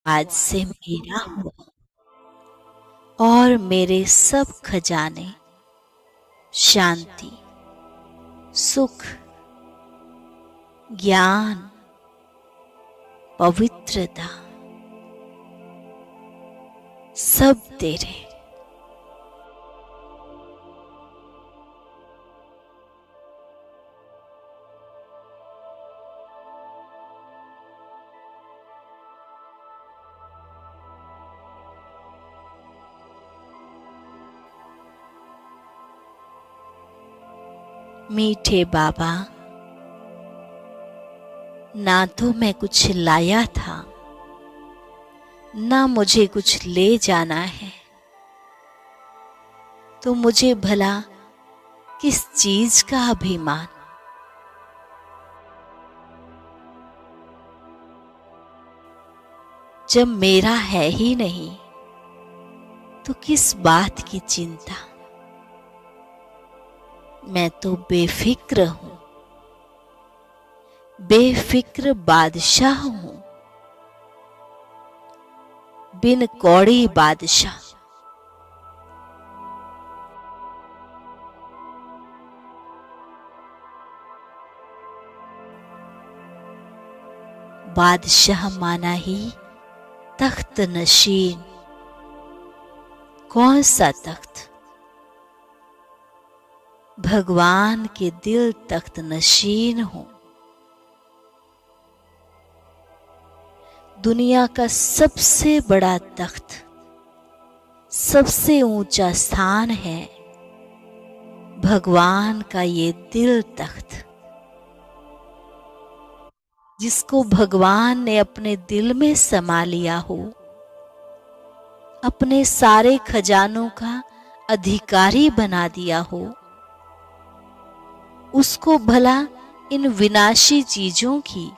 आज से मेरा हुआ और मेरे सब खजाने शांति, सुख, ज्ञान, पवित्रता सब तेरे। मीठे बाबा, ना तो मैं कुछ लाया था, ना मुझे कुछ ले जाना है, तो मुझे भला किस चीज का अभिमान। जब मेरा है ही नहीं तो किस बात की चिंता। मैं तो बेफिक्र हूं, बेफिक्र बादशाह हूं, बिन कौड़ी बादशाह। बादशाह माना ही तख्त नशीन। कौन सा तख्त? भगवान के दिल तख्त नशीन हूं। दुनिया का सबसे बड़ा तख्त, सबसे ऊंचा स्थान है भगवान का ये दिल तख्त। जिसको भगवान ने अपने दिल में समा लिया हो, अपने सारे खजानों का अधिकारी बना दिया हो, उसको भला इन विनाशी चीजों की,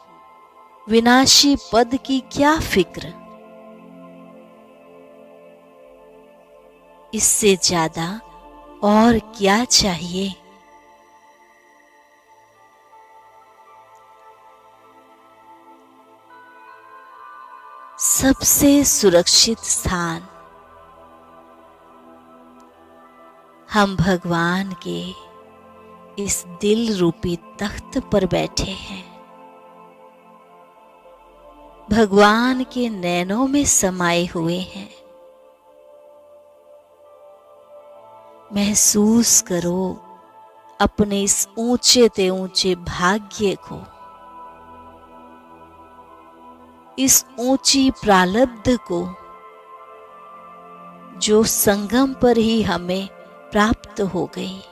विनाशी पद की क्या फिक्र। इससे ज्यादा और क्या चाहिए। सबसे सुरक्षित स्थान हम भगवान के इस दिल रूपी तख्त पर बैठे हैं। भगवान के नैनों में समाये हुए हैं। महसूस करो अपने इस ऊंचे ते ऊंचे भाग्य को, इस ऊंची प्रारब्ध को जो संगम पर ही हमें प्राप्त हो गई।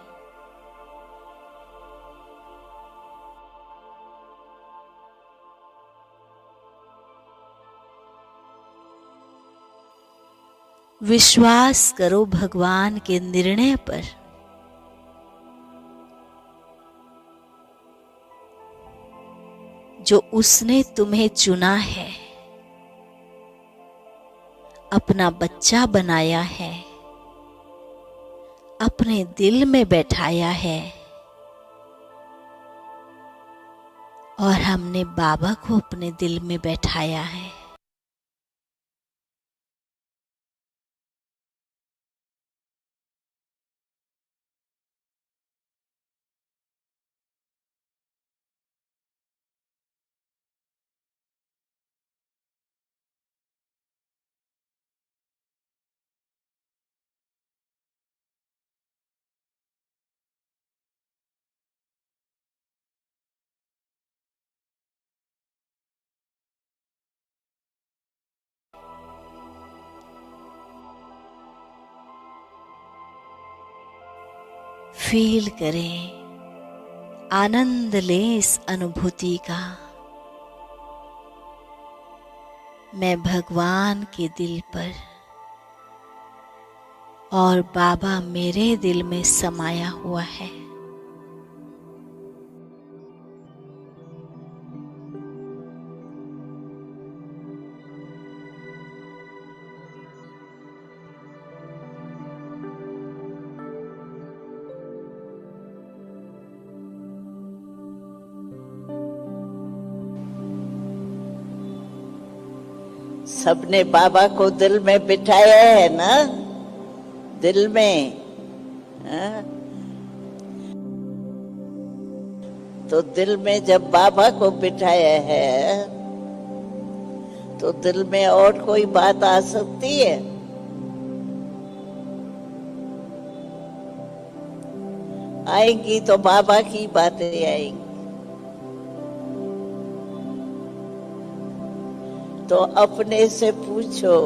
विश्वास करो भगवान के निर्णय पर। जो उसने तुम्हें चुना है, अपना बच्चा बनाया है, अपने दिल में बैठाया है, और हमने बाबा को अपने दिल में बैठाया है। फील करें, आनंद लें इस अनुभूति का। मैं भगवान के दिल पर और बाबा मेरे दिल में समाया हुआ है। सबने बाबा को दिल में बिठाया है ना, दिल में। हाँ? तो दिल में जब बाबा को बिठाया है तो दिल में और कोई बात आ सकती है? आएंगी तो बाबा की बातें आएंगी। तो अपने से पूछो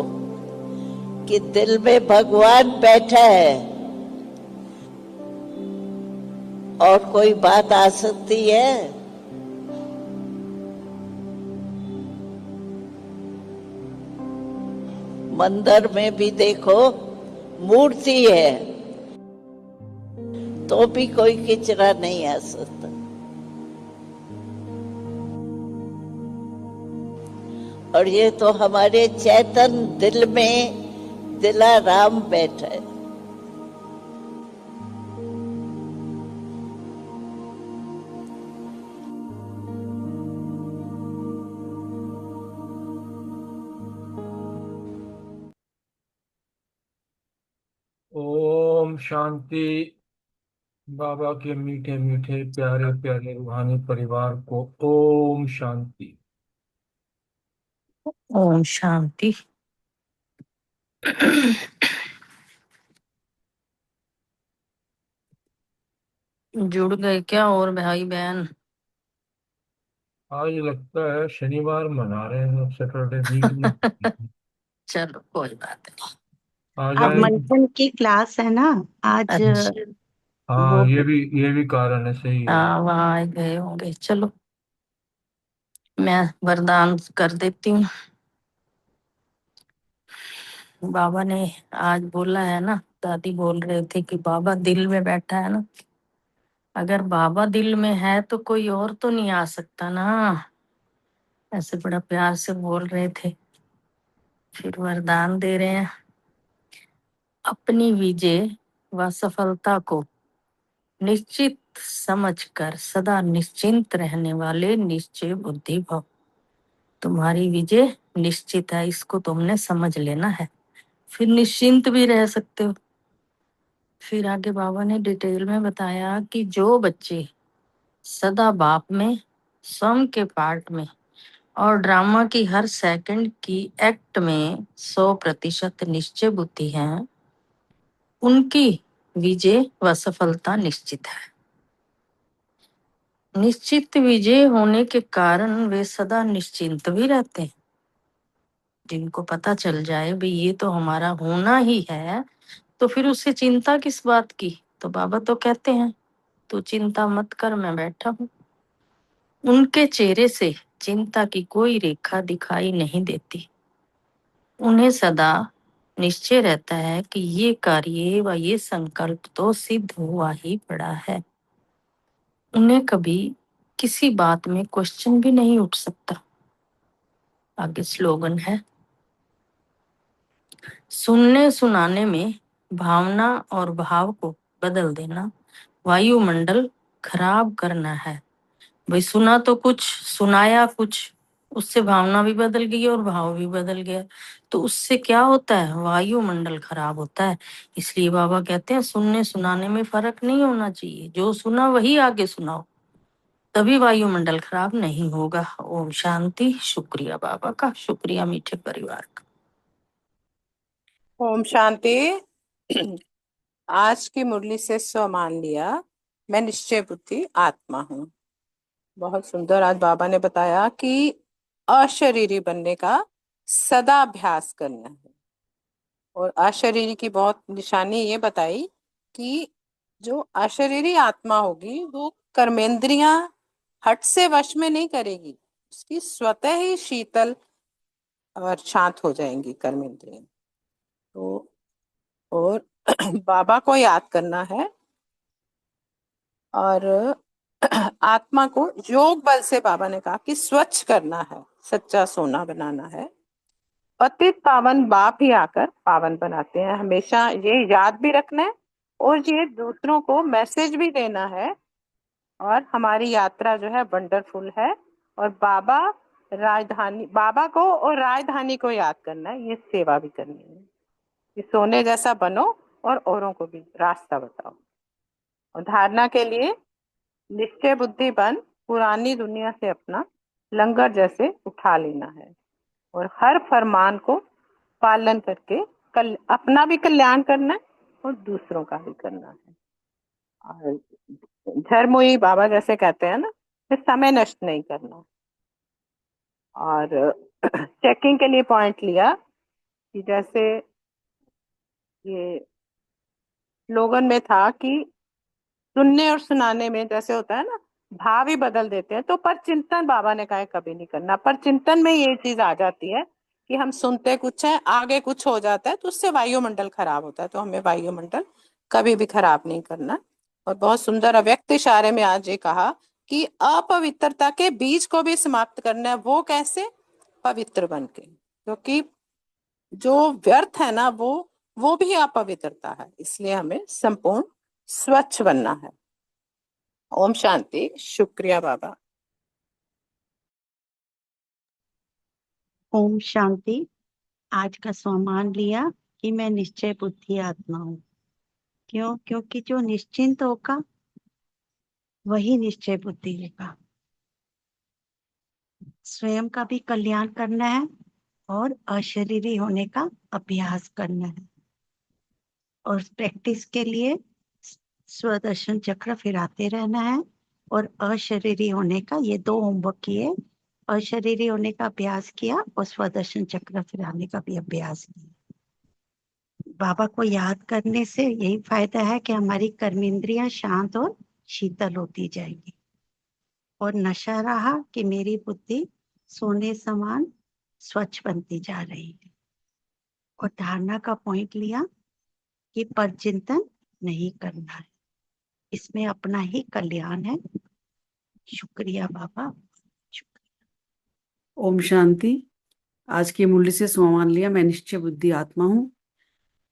कि दिल में भगवान बैठा है और कोई बात आ सकती है? मंदिर में भी देखो मूर्ति है तो भी कोई किचरा नहीं आ सकता। और ये तो हमारे चैतन दिल में दिलाराम बैठा है। ओम शांति। बाबा के मीठे मीठे प्यारे प्यारे रूहानी परिवार को ओम शांति। ओम शांति। जुड़ गए क्या और भाई बहन? आज लगता है शनिवार मना रहे हैं, सैटरडे वीक। चलो कोई बात आ अब जाए। मंथन की क्लास है ना आज। नहीं। अच्छा, हाँ, वो ये भी कारण है, सही है। हाँ वहाँ गए होंगे। चलो मैं वरदान कर देती हूँ। बाबा ने आज बोला है ना, दादी बोल रहे थे कि बाबा दिल में बैठा है ना। अगर बाबा दिल में है तो कोई और तो नहीं आ सकता ना। ऐसे बड़ा प्यार से बोल रहे थे। फिर वरदान दे रहे हैं। अपनी विजय व सफलता को निश्चित समझकर सदा निश्चिंत रहने वाले निश्चय बुद्धि भव। तुम्हारी विजय निश्चित है, इसको तुमने समझ लेना है, फिर निश्चिंत भी रह सकते हो। फिर आगे बाबा ने डिटेल में बताया कि जो बच्चे सदा बाप में, स्वयं के पार्ट में और ड्रामा की हर सेकंड की एक्ट में 100% निश्चय बुद्धि हैं, उनकी विजय व सफलता निश्चित है। निश्चित विजय होने के कारण वे सदा निश्चिंत भी रहते हैं। जिनको पता चल जाए भी ये तो हमारा होना ही है, तो फिर उससे चिंता किस बात की। तो बाबा तो कहते हैं तू चिंता मत कर, मैं बैठा हूँ। उनके चेहरे से चिंता की कोई रेखा दिखाई नहीं देती। उन्हें सदा निश्चय रहता है कि ये कार्य व ये संकल्प तो सिद्ध हुआ ही पड़ा है। उन्हें कभी किसी बात में क्वेश्चन भी नहीं उठ सकता। आगे स्लोगन है, सुनने सुनाने में भावना और भाव को बदल देना वायुमंडल खराब करना है। भाई सुना तो कुछ, सुनाया कुछ, उससे भावना भी बदल गई और भाव भी बदल गया, तो उससे क्या होता है, वायुमंडल खराब होता है। इसलिए बाबा कहते हैं सुनने सुनाने में फर्क नहीं होना चाहिए, जो सुना वही आगे सुनाओ, तभी वायुमंडल खराब नहीं होगा। ओम शांति। शुक्रिया बाबा का, शुक्रिया मीठे परिवार का। ओम शांति। आज की मुरली से स्व मान लिया, मैं निश्चय बुद्धि आत्मा हूँ। बहुत सुंदर आज बाबा ने बताया कि अशरीरी बनने का सदा अभ्यास करना है। और अशरीरी की बहुत निशानी ये बताई कि जो अशरीरी आत्मा होगी वो कर्मेंद्रियां हट से वश में नहीं करेगी, उसकी स्वतः ही शीतल और शांत हो जाएंगी कर्मेंद्रियां। तो और बाबा को याद करना है और आत्मा को योग बल से बाबा ने कहा कि स्वच्छ करना है, सच्चा सोना बनाना है। पतित पावन बाप ही आकर पावन बनाते हैं, हमेशा ये याद भी रखना है और ये दूसरों को मैसेज भी देना है। और हमारी यात्रा जो है वंडरफुल है और बाबा राजधानी बाबा को और राजधानी को याद करना है, ये सेवा भी करनी है कि सोने जैसा बनो और औरों को भी रास्ता बताओ। और धारणा के लिए निश्चय बुद्धि बन पुरानी दुनिया से अपना लंगर जैसे उठा लेना है और हर फरमान को पालन करके अपना भी कल्याण करना है और दूसरों का भी करना है। और धर्मोई बाबा जैसे कहते हैं ना कि समय नष्ट नहीं करना। और चेकिंग के लिए पॉइंट लिया कि जैसे ये स्लोगन में था कि सुनने और सुनाने में जैसे होता है ना, भाव ही बदल देते हैं, तो पर चिंतन बाबा ने कहा है कभी नहीं करना। पर चिंतन में ये चीज आ जाती है कि हम सुनते कुछ है, आगे कुछ हो जाता है, तो उससे वायुमंडल खराब होता है। तो हमें वायुमंडल कभी भी खराब नहीं करना। और बहुत सुंदर अव्यक्त इशारे में आज ये कहा कि अपवित्रता के बीज को भी समाप्त करना है। वो कैसे? पवित्र बन के, क्योंकि जो व्यर्थ है ना वो भी अपवित्रता है, इसलिए हमें संपूर्ण स्वच्छ बनना है। ओम शांति। शुक्रिया बाबा। ओम शांति। आज का स्वमान लिया कि मैं निश्चय बुद्धि आत्मा हूँ। क्यों? क्योंकि जो निश्चिंत होगा वही निश्चय बुद्धि होगा। स्वयं का भी कल्याण करना है और अशरीरी होने का अभ्यास करना है। और प्रैक्टिस के लिए स्वदर्शन चक्र फिराते रहना है और अशरीरी होने का, ये 2 होमवर्क किए। अशरीरी होने का अभ्यास किया और स्वदर्शन चक्र फिराने का भी अभ्यास किया। बाबा को याद करने से यही फायदा है कि हमारी कर्मेंद्रियां शांत और शीतल होती जाएगी। और नशा रहा कि मेरी बुद्धि सोने समान स्वच्छ बनती जा रही है। और धारणा का पॉइंट लिया कि पर चिंतन नहीं करना है, इसमें अपना ही कल्याण है। शुक्रिया बाबा, शुक्रिया। ओम शांति। आज के मूल्य से सोमान लिया मैं निश्चय बुद्धि आत्मा हूँ।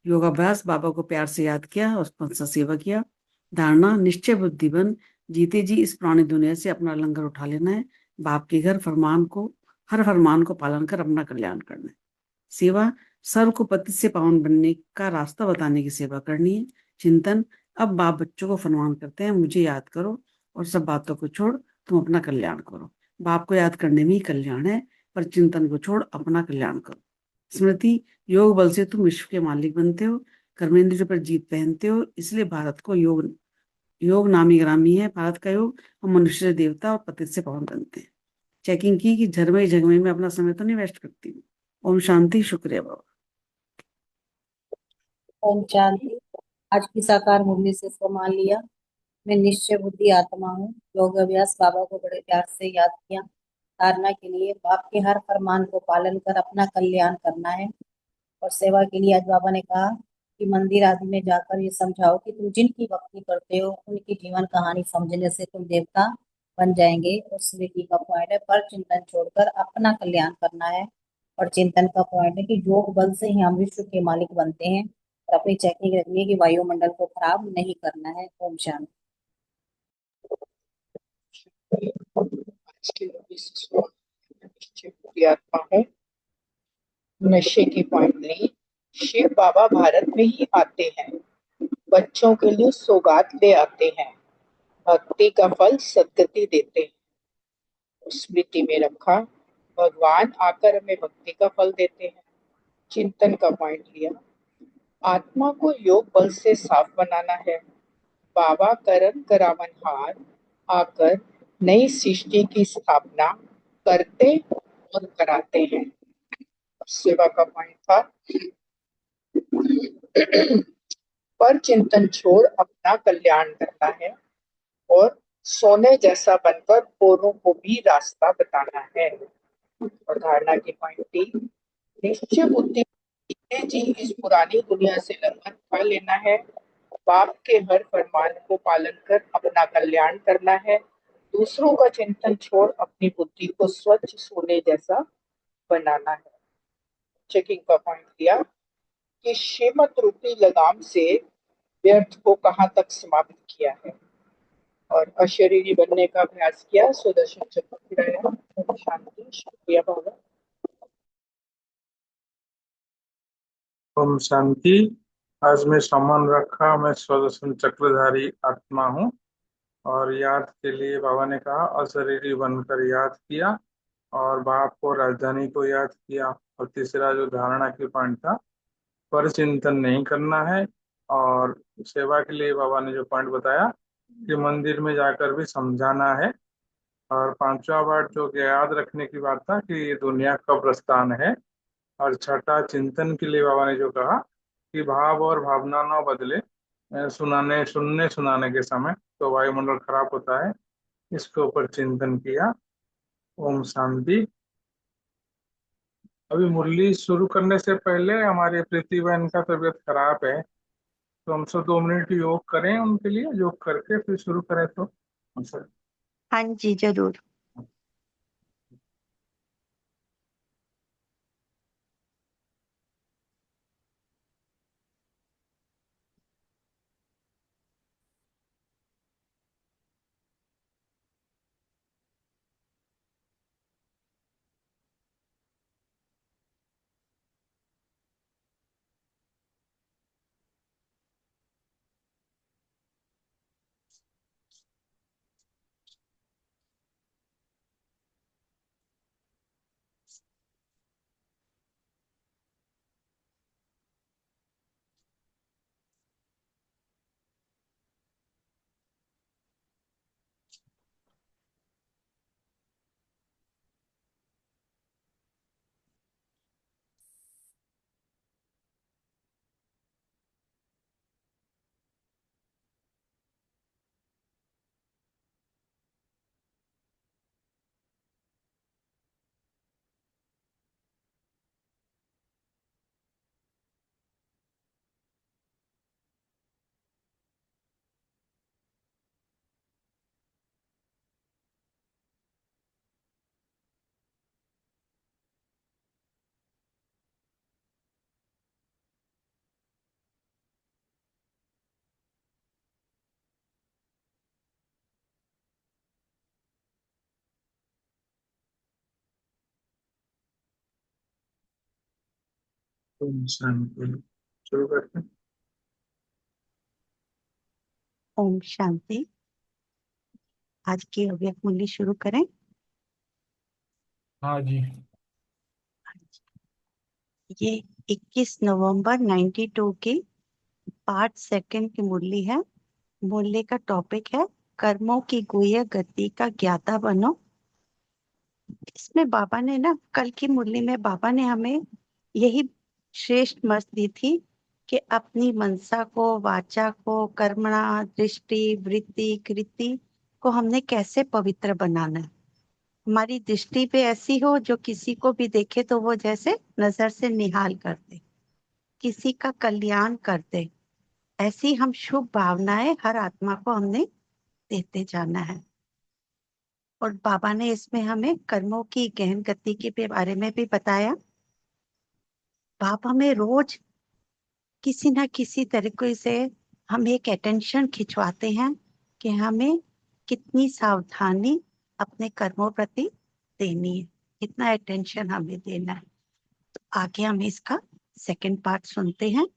योगाभ्यास बाबा को प्यार से याद किया और उसका सेवा किया। धारणा निश्चय बुद्धि बन जीते जी इस पुरानी दुनिया से अपना लंगर उठा लेना है। बाप के घर हर फरमान को पालन कर अपना कल्याण करना है। सेवा सर्व को पति से पावन बनने का रास्ता बताने की सेवा करनी है। चिंतन अब बाप बच्चों को फरमान करते हैं, मुझे याद करो और सब बातों को छोड़ तुम अपना कल्याण करो। बाप को याद करने में ही कल्याण है, पर चिंतन को छोड़ अपना कल्याण करो। स्मृति योग बल से तुम विश्व के मालिक बनते हो, कर्मेंद्रियों पर जीत पहनते हो। इसलिए भारत को योग नामी ग्रामी है। भारत का योग हम मनुष्य से देवता और पतित से पावन बनते हैं। चेकिंग की कि झरमई झगमई में अपना समय तो नहीं वेस्ट करती हूँ। ओम शांति। शुक्रिया बाबा। ओम शांति। आज की साकार मुरली से सम्मान लिया मैं निश्चय बुद्धि आत्मा हूँ। योग अभ्यास बाबा को बड़े प्यार से याद किया। धारणा के लिए बाप के हर फरमान को पालन कर अपना कल्याण करना है। और सेवा के लिए आज बाबा ने कहा कि मंदिर आदि में जाकर ये समझाओ कि तुम जिनकी भक्ति करते हो उनकी जीवन कहानी समझने से तुम देवता बन जाएंगे। और स्मृति का पॉइंट है पर चिंतन छोड़कर अपना कल्याण करना है। और चिंतन का पॉइंट है कि योग बल से ही हम विश्व के मालिक बनते हैं। और अपनी चेकिंग रखनी है कि वायुमंडल को खराब नहीं करना है। ओम शांति। आज के निश्चय बुद्धि आत्मा हूँ। नशे की पॉइंट नहीं, शिव बाबा भारत में ही आते हैं, बच्चों के लिए सौगात ले आते हैं, भक्ति का फल सद्गति देते हैं। स्मृति में रखा भगवान आकर हमें भक्ति का फल देते हैं। चिंतन का पॉइंट लिया, आत्मा को योग बल से साफ बनाना है। बाबा करन करावनहार आकर नई सृष्टि की स्थापना करते और कराते हैं। सेवा का पॉइंट था पर चिंतन छोड़ अपना कल्याण करना है और सोने जैसा बनकर औरों को भी रास्ता बताना है। और धारणा की पॉइंट थी निश्चय बुद्धि जी इस पुरानी दुनिया से लंघन कर लेना है। बाप के हर फरमान को पालन कर अपना कल्याण करना है। दूसरों का चिंतन छोड़ अपनी बुद्धि को स्वच्छ सोने जैसा बनाना है। चेकिंग का पॉइंट दिया कि श्रीमत रूपी लगाम से व्यर्थ को कहाँ तक समाप्त किया है। और अशरीरी बनने का अभ्यास किया, सुदर्शन चक्र फिराया। ओम शांति। शुक्रिया बाबा। ओम शांति। आज मैं सम्मान रखा, मैं सुदर्शन चक्रधारी आत्मा हूँ। और याद के लिए बाबा ने कहा अशरीरी बनकर याद किया, और बाप को, राजधानी को याद किया। और तीसरा जो धारणा की पॉइंट था, पर चिंतन नहीं करना है। और सेवा के लिए बाबा ने जो पॉइंट बताया कि मंदिर में जाकर भी समझाना है। और पांचवा बात जो कि याद रखने की बात था कि ये दुनिया का प्रस्थान है। और छठा चिंतन के लिए बाबा ने जो कहा कि भाव और भावना ना बदले सुनाने के समय, तो वायुमंडल खराब होता है। इसके ऊपर चिंतन किया। ओम शांति। अभी मुरली शुरू करने से पहले हमारी प्रीति बहन का तबीयत खराब है, तो हम सब 2 मिनट योग करें उनके लिए, योग करके फिर शुरू करें तो सर। हाँ जी जरूर। ओम शांति। शुरू करते हैं। ओम शांति। आज की अव्यक्त मुरली शुरू करें। हाँ जी। ये 21 नवंबर 92 की पार्ट सेकंड की मुरली है। मुरली का टॉपिक है कर्मों की गुह्य गति का ज्ञाता बनो। इसमें बाबा ने ना, कल की मुरली में बाबा ने हमें यही श्रेष्ठ मत दी थी कि अपनी मनसा को, वाचा को, कर्मणा, दृष्टि, वृत्ति, कृति को हमने कैसे पवित्र बनाना है। हमारी दृष्टि पे ऐसी हो जो किसी को भी देखे तो वो जैसे नजर से निहाल कर दे, किसी का कल्याण कर दे। ऐसी हम शुभ भावनाएं हर आत्मा को हमने देते जाना है। और बाबा ने इसमें हमें कर्मों की गहन गति के बारे में भी बताया। बाबा में रोज किसी ना किसी तरीके से हम एक अटेंशन खिंचवाते हैं कि हमें कितनी सावधानी अपने कर्मों प्रति देनी है, कितना अटेंशन हमें देना है। तो आगे हम इसका सेकंड पार्ट सुनते हैं।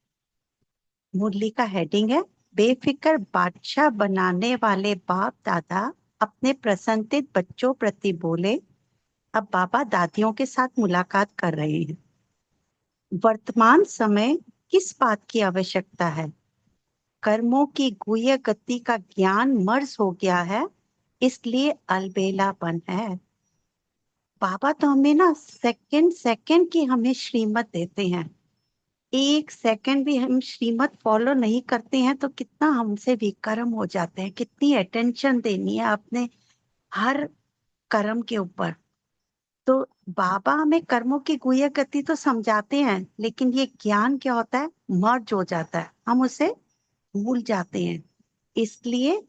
मुरली का हेडिंग है बेफिक्र बादशाह बनाने वाले बाप दादा अपने प्रसन्नचित्त बच्चों प्रति बोले। अब बाबा दादियों के साथ मुलाकात कर रहे हैं। वर्तमान समय किस बात की आवश्यकता है? कर्मों की गुह्य गति का ज्ञान मर्ज हो गया है, इसलिए अलबेलापन है। बाबा तो हमें ना सेकंड सेकंड की हमें श्रीमत देते हैं। एक सेकंड भी हम श्रीमत फॉलो नहीं करते हैं तो कितना हमसे विकर्म हो जाते हैं। कितनी अटेंशन देनी है अपने हर कर्म के ऊपर। तो बाबा हमें कर्मों की गुह्य गति तो समझाते हैं, लेकिन ये ज्ञान क्या होता है? मर्ज हो जाता है, हम उसे भूल जाते हैं, इसलिए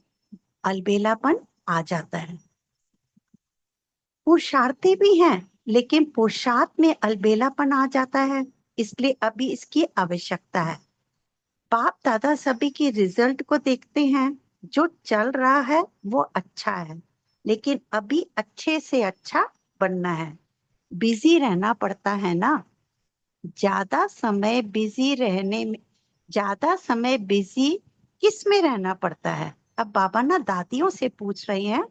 अलबेलापन आ जाता है। पुरुषार्थी भी हैं, लेकिन पुरुषार्थ में अलबेलापन आ जाता है, इसलिए अभी इसकी आवश्यकता है। बाप दादा सभी की रिजल्ट को देखते हैं, जो चल रहा है वो अच्छा है, लेकिन अभी अच्छे से अच्छा बनना है। बिजी रहना पड़ता है ना, ज्यादा समय बिजी रहने में, ज्यादा समय बिजी किस में रहना पड़ता है? अब बाबा ना दादियों से पूछ रहे हैं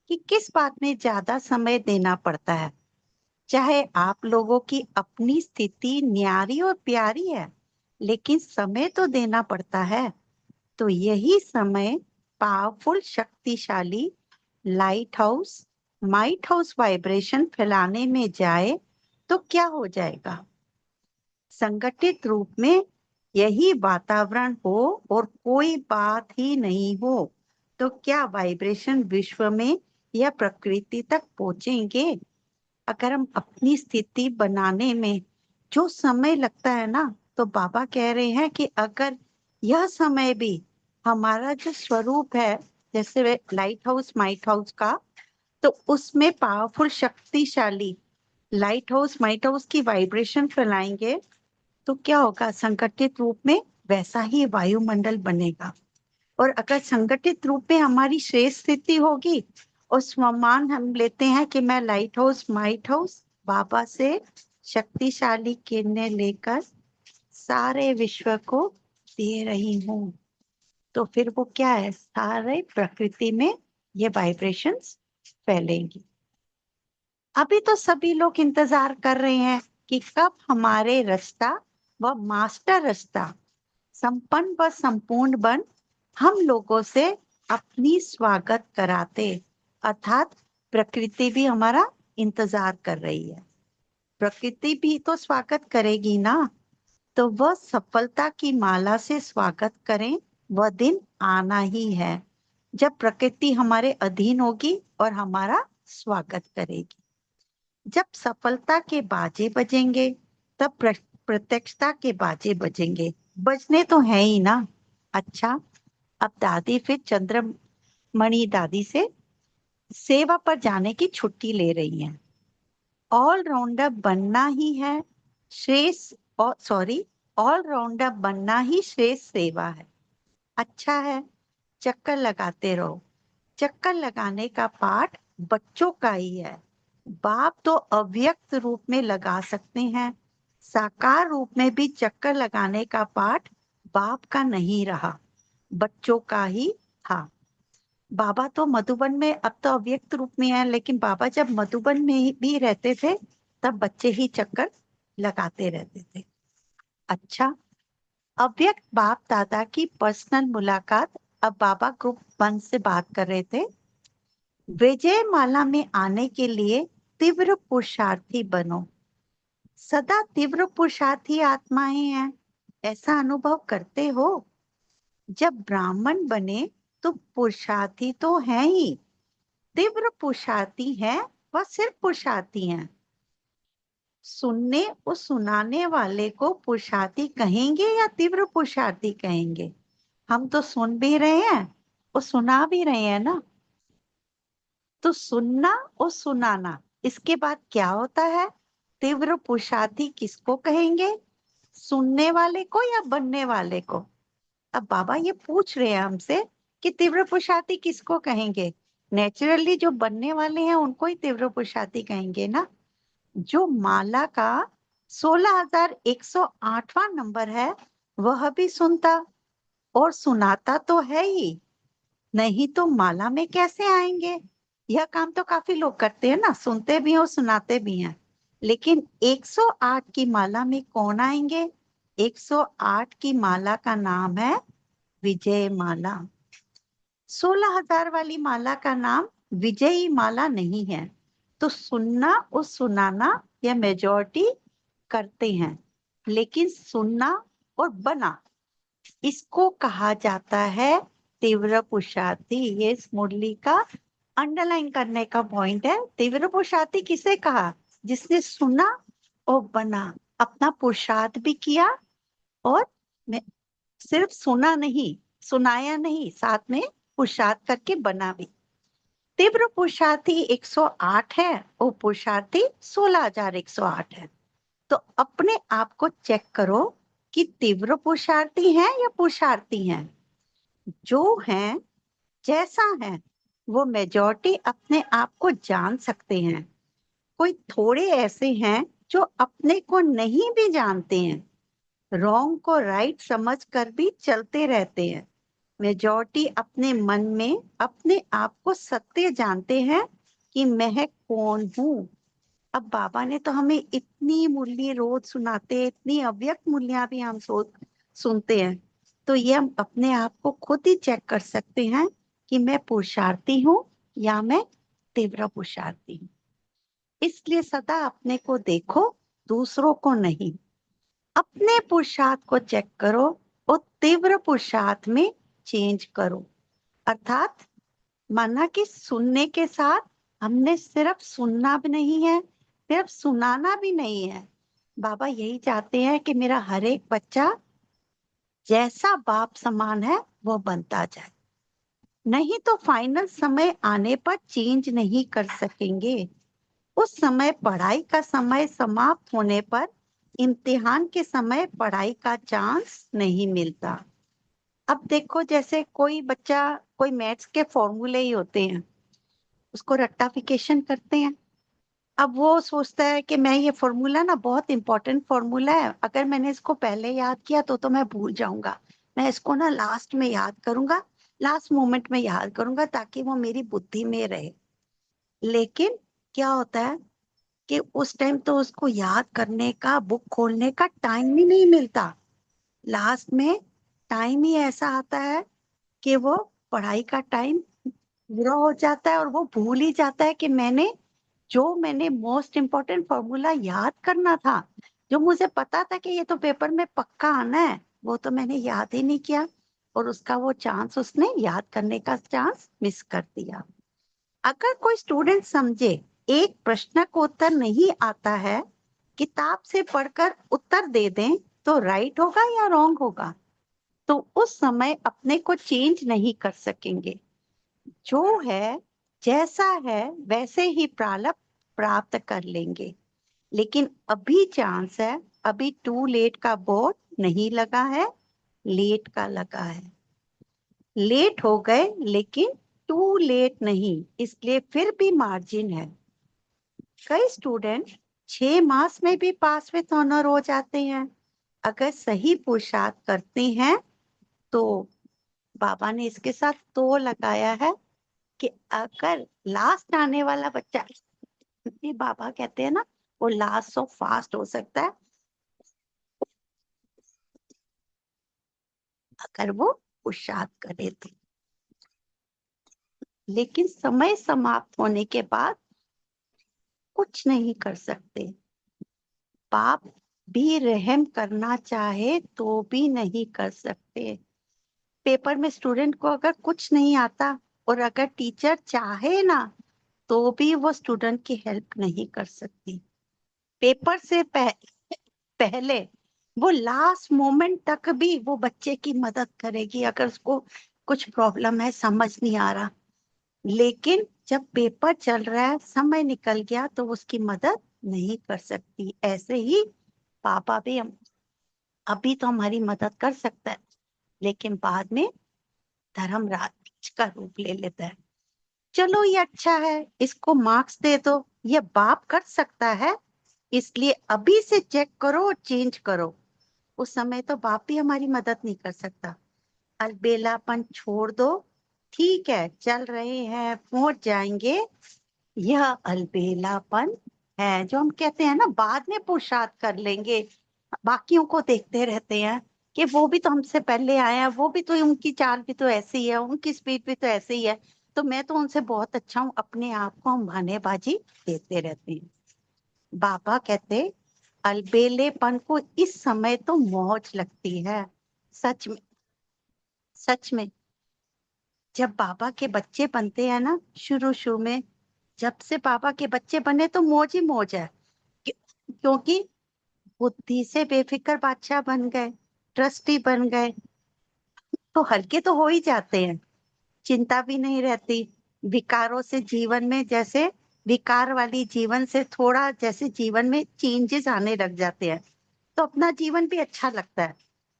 कि किस बात में ज्यादा समय देना पड़ता है। चाहे आप लोगों की अपनी स्थिति न्यारी और प्यारी है, लेकिन समय तो देना पड़ता है। तो यही समय पावरफुल, शक्तिशाली light house, might house vibration फैलाने में जाए तो क्या हो जाएगा? संगठित रूप में यही वातावरण हो और कोई बात ही नहीं हो तो क्या वाइब्रेशन विश्व में या प्रकृति तक पहुंचेंगे? अगर हम अपनी स्थिति बनाने में जो समय लगता है ना, तो बाबा कह रहे हैं कि अगर यह समय भी हमारा जो स्वरूप है, जैसे लाइट हाउस माइट हाउस का, तो उसमें पावरफुल, शक्तिशाली लाइट हाउस माइट हाउस की वाइब्रेशन फैलाएंगे तो क्या होगा? संगठित रूप में वैसा ही वायुमंडल बनेगा। और अगर संगठित रूप में हमारी श्रेष्ठ स्थिति होगी और स्वमान हम लेते हैं कि मैं लाइट हाउस माइट हाउस बाबा से शक्तिशाली किरणें लेकर सारे विश्व को दे रही हूँ, तो फिर वो क्या है? सारे प्रकृति में ये वाइब्रेशंस फैलेंगी। अभी तो सभी लोग इंतजार कर रहे हैं कि कब हमारे रास्ता व मास्टर रास्ता संपन्न व संपूर्ण बन हम लोगों से अपनी स्वागत कराते, अर्थात प्रकृति भी हमारा इंतजार कर रही है। प्रकृति भी तो स्वागत करेगी ना, तो वह सफलता की माला से स्वागत करें। वह दिन आना ही है जब प्रकृति हमारे अधीन होगी और हमारा स्वागत करेगी। जब सफलता के बाजे बजेंगे तब प्रत्यक्षता के बाजे बजेंगे। बजने तो है ही ना। अच्छा, अब दादी फिर चंद्रमणि दादी से सेवा पर जाने की छुट्टी ले रही हैं। ऑलराउंडर बनना ही है श्रेष्ठ, ऑलराउंडर बनना ही श्रेष्ठ सेवा है। अच्छा है, चक्कर लगाते रहो। चक्कर लगाने का पाठ बच्चों का ही है। बाप तो अव्यक्त रूप में लगा सकते हैं, साकार रूप में भी चक्कर लगाने का पाठ बाप का नहीं रहा, बच्चों का ही था। बाबा तो मधुबन में, अब तो अव्यक्त रूप में है, लेकिन बाबा जब मधुबन में भी रहते थे तब बच्चे ही चक्कर लगाते रहते थे। अच्छा, अव्यक्त बाप दादा की पर्सनल मुलाकात। अब बाबा ग्रुप 1 से बात कर रहे थे। विजय माला में आने के लिए तीव्र पुरुषार्थी बनो। सदा तीव्र पुरुषार्थी आत्माएं हैं, ऐसा अनुभव करते हो? जब ब्राह्मण बने तो पुरुषार्थी तो है ही, तीव्र पुरुषार्थी है, वह सिर्फ पुरुषार्थी हैं। सुनने और सुनाने वाले को पुरुषार्थी कहेंगे या तीव्र पुरुषार्थी कहेंगे? हम तो सुन भी रहे हैं और सुना भी रहे हैं ना। तो सुनना और सुनाना, इसके बाद क्या होता है? तीव्र पुरुषार्थी किसको कहेंगे? सुनने वाले को या बनने वाले को? अब बाबा ये पूछ रहे हैं हमसे कि तीव्र पुरुषार्थी किसको कहेंगे? नेचुरली जो बनने वाले हैं उनको ही तीव्र पुरुषार्थी कहेंगे ना। जो माला का 16,108वां नंबर है वह भी सुनता और सुनाता तो है ही, नहीं तो माला में कैसे आएंगे? यह काम तो काफी लोग करते हैं ना, सुनते भी हैं और सुनाते भी हैं, लेकिन 108 की माला में कौन आएंगे? 108 की माला का नाम है विजय माला। 16,000 वाली माला का नाम विजयी माला नहीं है। तो सुनना और सुनाना यह मेजॉरिटी करते हैं, लेकिन सुनना और बना, इसको कहा जाता है तीव्र पुरुषार्थी। ये इस मुरली का अंडरलाइन करने का पॉइंट है। तीव्र पुरुषार्थी किसे कहा? जिसने सुना और बना, अपना पुरुषार्थ भी किया और सिर्फ सुना नहीं, सुनाया नहीं, साथ में पुरुषार्थ करके बना भी। तीव्र पुरुषार्थी 108 है और पुरुषार्थी 16,108 है। तो अपने आप को चेक करो कि तीव्र पुरुषार्थी हैं या पुरुषार्थी हैं। जो हैं जैसा है वो मेजॉरिटी अपने आप को जान सकते हैं। कोई थोड़े ऐसे हैं जो अपने को नहीं भी जानते हैं, रॉन्ग को राइट समझ कर भी चलते रहते हैं। मेजॉरिटी अपने मन में अपने आप को सत्य जानते हैं कि मैं कौन हूँ। अब बाबा ने तो हमें इतनी मूल्य रोज सुनाते हैं, इतनी अव्यक्त मूल्य भी हम सुनते हैं, तो ये हम अपने आप को खुद ही चेक कर सकते हैं कि मैं पुरुषार्थी हूँ या मैं तीव्र पुरुषार्थी हूँ। इसलिए सदा अपने को देखो, दूसरों को नहीं। अपने पुरुषार्थ को चेक करो और तीव्र पुरुषार्थ में चेंज करो। अर्थात माना कि सुनने के साथ हमने सिर्फ सुनना भी नहीं है, सिर्फ सुनाना भी नहीं है। बाबा यही चाहते हैं कि मेरा हर एक बच्चा जैसा बाप समान है वो बनता जाए, नहीं तो फाइनल समय आने पर चेंज नहीं कर सकेंगे। उस समय पढ़ाई का समय समाप्त होने पर इम्तिहान के समय पढ़ाई का चांस नहीं मिलता। अब देखो, जैसे कोई बच्चा, कोई मैथ्स के फॉर्मूले ही होते हैं, उसको रट्टाफिकेशन करते हैं। अब वो सोचता है कि मैं ये फॉर्मूला ना बहुत इंपॉर्टेंट फॉर्मूला है, अगर मैंने इसको पहले याद किया तो मैं भूल जाऊंगा, मैं इसको ना लास्ट में याद करूंगा, लास्ट मोमेंट में याद करूंगा ताकि वो मेरी बुद्धि में रहे। लेकिन क्या होता है कि उस टाइम तो उसको याद करने का, बुक खोलने का टाइम ही नहीं मिलता। लास्ट में टाइम ही ऐसा आता है कि वो पढ़ाई का टाइम पूरा हो जाता है और वो भूल ही जाता है कि मैंने मोस्ट इम्पोर्टेंट फॉर्मूला याद करना था, जो मुझे पता था कि ये तो पेपर में पक्का आना है, वो तो मैंने याद ही नहीं किया और उसका वो चांस, उसने याद करने का चांस मिस कर दिया। अगर कोई स्टूडेंट समझे एक प्रश्न को उत्तर नहीं आता है, किताब से पढ़कर उत्तर दे दें तो राइट होगा या रॉन्ग होगा, तो उस समय अपने को चेंज नहीं कर सकेंगे। जो है जैसा है वैसे ही प्राप्त कर लेंगे। लेकिन अभी चांस है, अभी टू लेट का बोर्ड नहीं लगा है, लेट का लगा है। लेट हो गए लेकिन टू लेट नहीं, इसलिए फिर भी मार्जिन है। कई स्टूडेंट 6 मास में भी पास विद ऑनर हो जाते हैं अगर सही पुरुषार्थ करते हैं। तो बाबा ने इसके साथ तो लगाया है कि अगर लास्ट आने वाला बच्चा, ये बाबा कहते हैं ना, वो लास्ट सो फास्ट हो सकता है अगर वो पुरुषार्थ करे तो। लेकिन समय समाप्त होने के बाद कुछ नहीं कर सकते। बाप भी रहम करना चाहे तो भी नहीं कर सकते। पेपर में स्टूडेंट को अगर कुछ नहीं आता और अगर टीचर चाहे ना तो भी वो स्टूडेंट की हेल्प नहीं कर सकती। पेपर से पहले वो लास्ट मोमेंट तक भी वो बच्चे की मदद करेगी अगर उसको कुछ प्रॉब्लम है, समझ नहीं आ रहा। लेकिन जब पेपर चल रहा है, समय निकल गया तो उसकी मदद नहीं कर सकती। ऐसे ही पापा भी अभी तो हमारी मदद कर सकता है, लेकिन बाद में धर्मराज का रूप ले लेता है। चलो ये अच्छा है, इसको मार्क्स दे दो, ये बाप कर सकता है, इसलिए अभी से चेक करो और चेंज करो। उस समय तो बाप भी हमारी मदद नहीं कर सकता। अलबेलापन छोड़ दो, ठीक है चल रहे हैं, पहुंच जाएंगे, यह अलबेलापन है जो हम कहते हैं ना बाद में पुरुषार्थ कर लेंगे। बाकियों को देखते रहते हैं कि वो भी तो हमसे पहले आया, वो भी तो, उनकी चाल भी तो ऐसी है, उनकी स्पीड भी तो ऐसे ही है, तो मैं तो उनसे बहुत अच्छा हूँ, अपने आप को हम बहानेबाजी देते रहते हैं। बाबा कहते अलबेलेपन को इस समय तो मौज लगती है। सच में, सच में जब बाबा के बच्चे बनते हैं ना, शुरू में जब से बाबा के बच्चे बने तो मौज ही मौज है, क्योंकि बुद्धि से बेफिक्र बादशाह बन गए, ट्रस्टी बन गए, तो हल्के तो हो ही जाते हैं, चिंता भी नहीं रहती। विकारों से जीवन में, जैसे विकार वाली जीवन से थोड़ा जैसे जीवन में चेंजेस आने लग जाते हैं तो अपना जीवन भी अच्छा लगता है।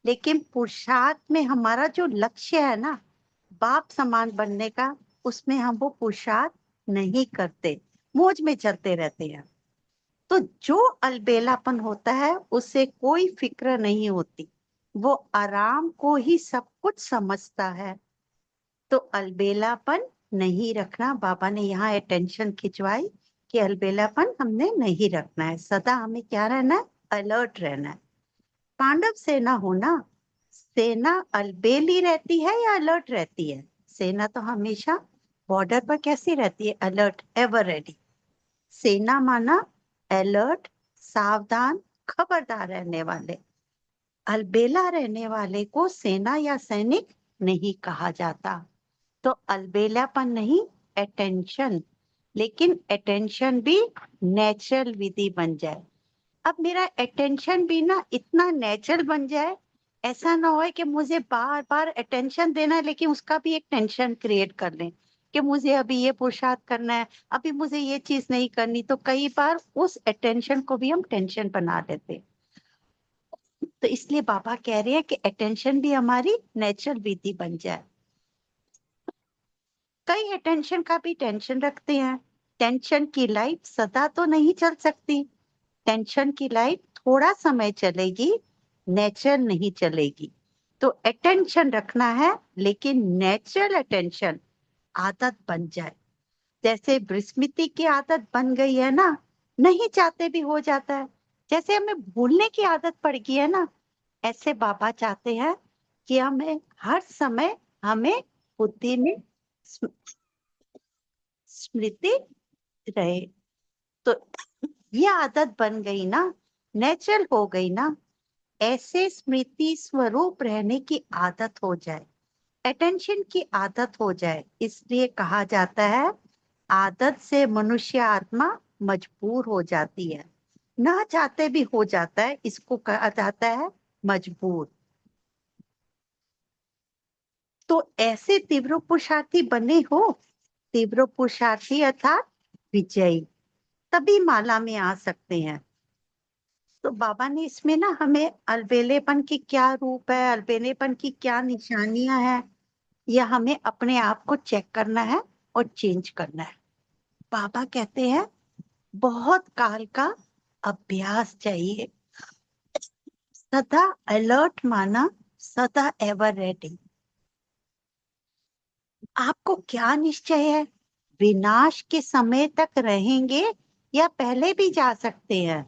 लेकिन पुरुषार्थ में हमारा जो लक्ष्य है ना, बाप समान बनने का, उसमें हम वो पुरुषार्थ नहीं करते, मौज में चलते रहते हैं। तो जो अलबेलापन होता है उससे कोई फिक्र नहीं होती, वो आराम को ही सब कुछ समझता है। तो अलबेलापन नहीं रखना, बाबा ने यहाँ अटेंशन खिंचवाई कि अलबेलापन हमने नहीं रखना है, सदा हमें क्या रहना है, अलर्ट रहना है। पांडव सेना हो ना, सेना अलबेली रहती है या अलर्ट रहती है? सेना तो हमेशा बॉर्डर पर कैसी रहती है, अलर्ट, एवर रेडी। सेना माना अलर्ट, सावधान, खबरदार रहने वाले। अलबेला रहने वाले को सेना या सैनिक नहीं कहा जाता। तो अलबेलापन नहीं, अटेंशन, लेकिन अटेंशन भी नेचुरल विधि बन जाए। अब मेरा अटेंशन भी ना इतना नेचुरल बन जाए, ऐसा ना हो कि मुझे बार बार अटेंशन देना है लेकिन उसका भी एक टेंशन क्रिएट कर लें कि मुझे अभी ये पुरुषार्थ करना है, अभी मुझे ये चीज नहीं करनी। तो कई बार उस अटेंशन को भी हम टेंशन बना देते हैं। तो इसलिए बाबा कह रहे हैं कि अटेंशन भी हमारी नेचुरल विधि बन जाए। कई अटेंशन का भी टेंशन रखते हैं। टेंशन की लाइफ सदा तो नहीं चल सकती, टेंशन की लाइफ थोड़ा समय चलेगी, नेचुरल नहीं चलेगी। तो अटेंशन रखना है, लेकिन नेचुरल अटेंशन आदत बन जाए। जैसे स्मृति की आदत बन गई है ना, नहीं चाहते भी हो जाता है। जैसे हमें भूलने की आदत पड़ गई है ना, ऐसे बाबा चाहते हैं कि हमें हर समय हमें बुद्धि में स्मृति रहे। तो ये आदत बन गई ना, नेचुरल हो गई ना, ऐसे स्मृति स्वरूप रहने की आदत हो जाए, अटेंशन की आदत हो जाए। इसलिए कहा जाता है आदत से मनुष्य आत्मा मजबूर हो जाती है, ना चाहते भी हो जाता है, इसको कहा जाता है मजबूर। तो ऐसे तीव्र पुरुषार्थी बने हो, तीव्र पुरुषार्थी अर्थात विजयी, तभी माला में आ सकते हैं। तो बाबा ने इसमें ना हमें अलबेलेपन की क्या रूप है, अलबेलेपन की क्या निशानियां हैं, यह हमें अपने आप को चेक करना है और चेंज करना है। बाबा कहते हैं बहुत काल का अभ्यास चाहिए। सदा अलर्ट माना सदा एवर रेडी। आपको क्या निश्चय है, विनाश के समय तक रहेंगे या पहले भी जा सकते हैं?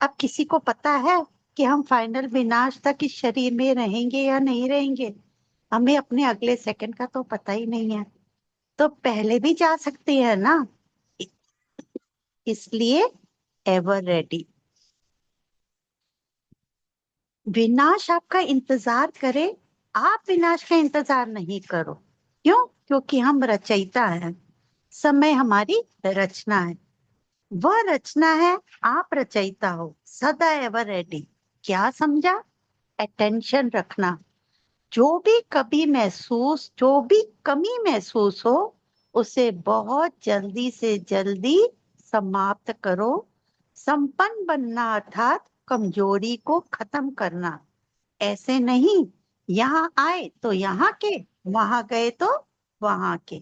अब किसी को पता है कि हम फाइनल विनाश तक इस शरीर में रहेंगे या नहीं रहेंगे? हमें अपने अगले सेकंड का तो पता ही नहीं है, तो पहले भी जा सकते हैं ना, इसलिए एवर रेडी। विनाश आपका इंतजार करे, आप विनाश का इंतजार नहीं करो। क्यों? क्योंकि हम रचयिता हैं, समय हमारी रचना है, वह रचना है, आप रचयिता हो, सदा एवर रेडी। क्या समझा? अटेंशन रखना। जो भी कभी महसूस, जो भी कमी महसूस हो, उसे बहुत जल्दी से जल्दी समाप्त करो। संपन्न बनना अर्थात कमजोरी को खत्म करना। ऐसे नहीं यहाँ आए तो यहाँ के, वहां गए तो वहां के,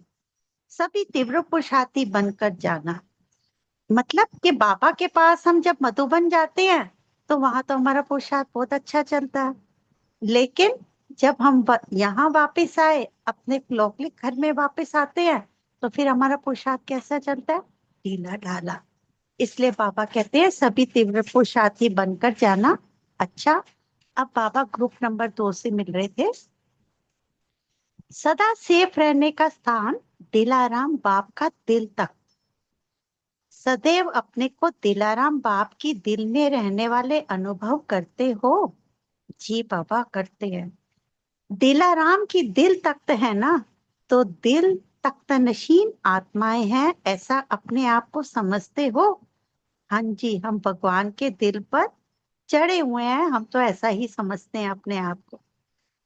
सभी तीव्र पुरुषार्थी बनकर जाना। मतलब कि बाबा के पास हम जब मधुबन जाते हैं तो वहां तो हमारा पुरुषार्थ बहुत अच्छा चलता है, लेकिन जब हम यहाँ वापस आए, अपने लौकिक घर में वापस आते हैं, तो फिर हमारा पुरुषार्थ कैसा चलता है, ढीला ढाला। इसलिए बाबा कहते हैं सभी तीव्र पुरुषार्थी बनकर जाना। अच्छा, अब बाबा ग्रुप नंबर 2 से मिल रहे थे। सदा सेफ रहने का स्थान दिलाराम बाप का दिल तक। सदैव अपने को दिलाराम बाप की दिल में रहने वाले अनुभव करते हो? जी बाबा करते हैं। दिलाराम की दिल तख्त है ना, तो दिल तख्त नशीन आत्माएं हैं, ऐसा अपने आप को समझते हो? हाँ जी, हम भगवान के दिल पर चढ़े हुए हैं, हम तो ऐसा ही समझते हैं अपने आप को।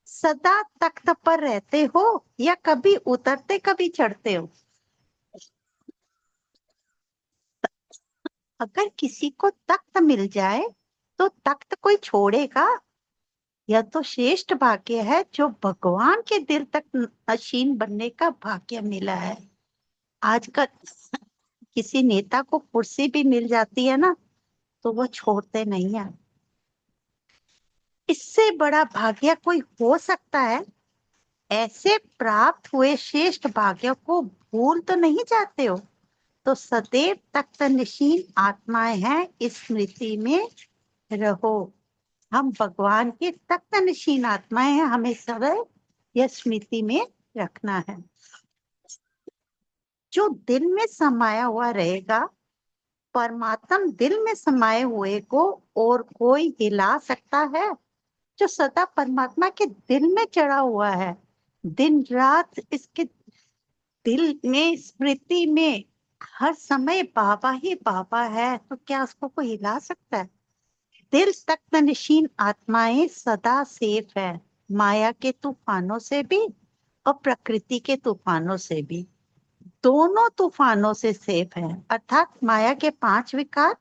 सदा तख्त पर रहते हो या कभी उतरते कभी चढ़ते हो? अगर किसी को तख्त मिल जाए तो तख्त कोई छोड़ेगा? यह तो श्रेष्ठ भाग्य है जो भगवान के दिल तक नशीन बनने का भाग्य मिला है। आजकल किसी नेता को कुर्सी भी मिल जाती है ना, तो वो छोड़ते नहीं है। इससे बड़ा भाग्य कोई हो सकता है? ऐसे प्राप्त हुए श्रेष्ठ भाग्य को भूल तो नहीं जाते हो? तो सदैव तख्त नशीन आत्माएं हैं, इस स्मृति में रहो। हम भगवान के तख्त नशीन आत्माएं हैं, हमें सदैव यह स्मृति में रखना है। जो दिल में समाया हुआ रहेगा, परमात्मा दिल में समाये हुए को और कोई हिला सकता है? जो सदा परमात्मा के दिल में चढ़ा हुआ है, दिन रात इसके दिल में स्मृति में हर समय बाबा ही बाबा है, तो क्या उसको कोई हिला सकता है? दिल तख्त नशीन आत्माएं सदा सेफ है, माया के तूफानों से भी और प्रकृति के तूफानों से भी। दोनों तूफानों से सेफ है, अर्थात माया के 5 विकार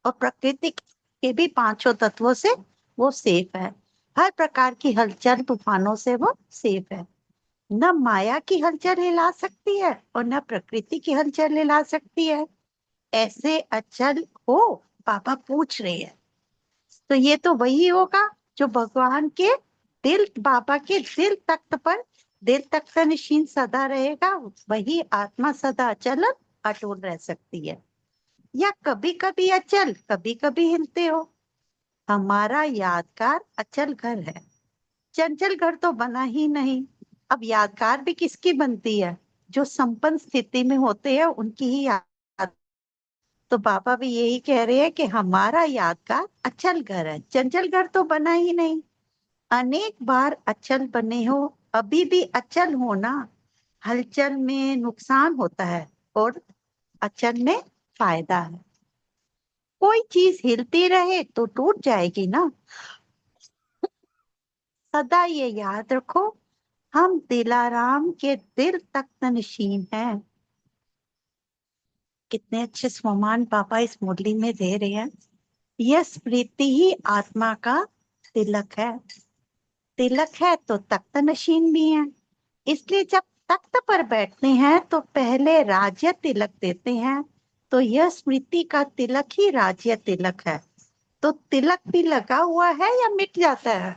और प्रकृति के भी 5 तत्वों से वो सेफ है। हर प्रकार की हलचल तूफानों से वो सेफ है। न माया की हलचल हिला सकती है और न प्रकृति की हलचल हिला सकती है। ऐसे अचल हो, पापा पूछ रहे हैं। तो ये तो वही होगा जो भगवान के दिल, बाबा के दिल तख्त पर, दिल तख्त नशीन सदा रहेगा, वही आत्मा सदा अचल अटूट रह सकती है। या कभी कभी अचल, कभी कभी हिलते हो। हमारा यादगार अचल घर है, चंचल घर तो बना ही नहीं। अब यादगार भी किसकी बनती है? जो संपन्न स्थिति में होते हैं उनकी ही याद। तो बाबा भी यही कह रहे हैं कि हमारा यादगार अचल घर है, चंचल घर तो बना ही नहीं। अनेक बार अचल बने हो, अभी भी अचल होना। हलचल में नुकसान होता है और अचल में फायदा है। कोई चीज हिलती रहे तो टूट जाएगी ना। सदा ये याद रखो, हम दिलाराम के दिल तख्त नशीन हैं। कितने अच्छे स्वमान पापा इस मुरली में दे रहे हैं। यह स्मृति ही आत्मा का तिलक है। तिलक है तो तख्त नशीन भी है। इसलिए जब तख्त पर बैठते हैं तो पहले राज्य तिलक देते हैं। तो यह स्मृति का तिलक ही राज्य तिलक है। तो तिलक भी लगा हुआ है या मिट जाता है?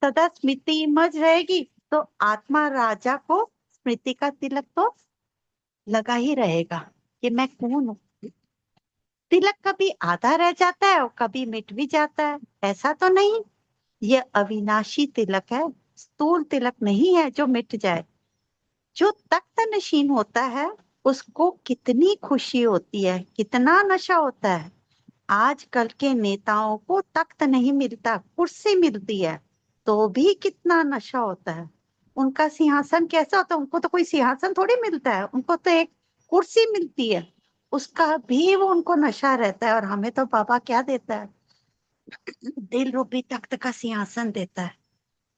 सदा स्मृति इमर्ज रहेगी तो आत्मा राजा को स्मृति का तिलक तो लगा ही रहेगा कि मैं कौन हूँ। तिलक कभी आधा रह जाता है और कभी मिट भी जाता है, ऐसा तो नहीं। यह अविनाशी तिलक है, स्थूल तिलक नहीं है जो मिट जाए। जो तख्त नशीन होता है उसको कितनी खुशी होती है, कितना नशा होता है। आजकल के नेताओं को तख्त नहीं मिलता, कुर्सी मिलती है, तो भी कितना नशा होता है। उनका सिंहासन कैसा होता है? उनको तो कोई सिंहासन थोड़ी मिलता है, उनको तो एक कुर्सी मिलती है, उसका भी वो उनको नशा रहता है। और हमें तो बाबा क्या देता है? दिल रूपी तख्त का सिंहासन देता है,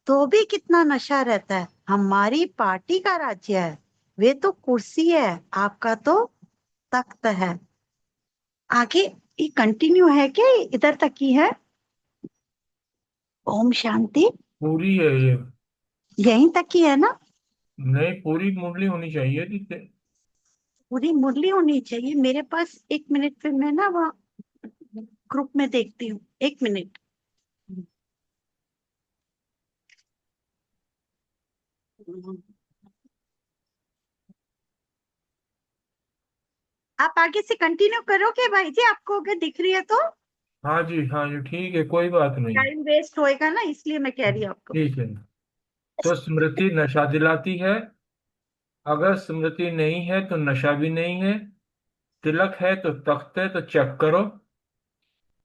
तो भी कितना नशा रहता है। हमारी पार्टी का राज्य है, वे तो कुर्सी है, आपका तो तख्त है। आगे ये कंटिन्यू है क्या? इधर तक ही है। ओम शांति। पूरी है ये? यहीं तक ही है ना? नहीं, पूरी मुरली होनी चाहिए थी। पूरी मुरली होनी चाहिए मेरे पास। 1 मिनट फिर मैं ना वहाँ ग्रुप में देखती हूँ, 1 मिनट। आप आगे से कंटिन्यू करोगे भाई जी? आपको अगर दिख रही है तो। हाँ जी, हाँ जी, ठीक है, कोई बात नहीं। टाइम वेस्ट होएगा ना, इसलिए मैं कह रही हूँ आपको। ठीक है। तो स्मृति नशा दिलाती है, अगर स्मृति नहीं है तो नशा भी नहीं है। तिलक है तो तख्त है, तो चेक करो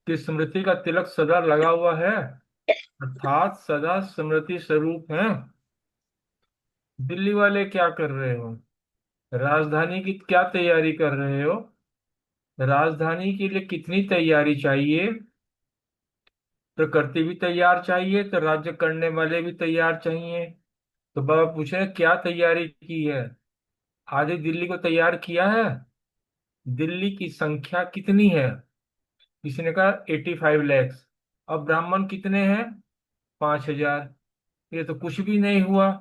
कि स्मृति का तिलक सदा लगा हुआ है, अर्थात सदा स्मृति स्वरूप है। दिल्ली वाले क्या कर रहे हो? राजधानी की क्या तैयारी कर रहे हो? राजधानी के लिए कितनी तैयारी चाहिए? प्रकृति भी तैयार चाहिए तो राज्य करने वाले भी तैयार चाहिए। तो बाबा पूछ रहे हैं, क्या तैयारी की है? आधी दिल्ली को तैयार किया है? दिल्ली की संख्या कितनी है? किसी ने कहा 85 लैक्स। अब ब्राह्मण कितने हैं? 5,000, ये तो कुछ भी नहीं हुआ।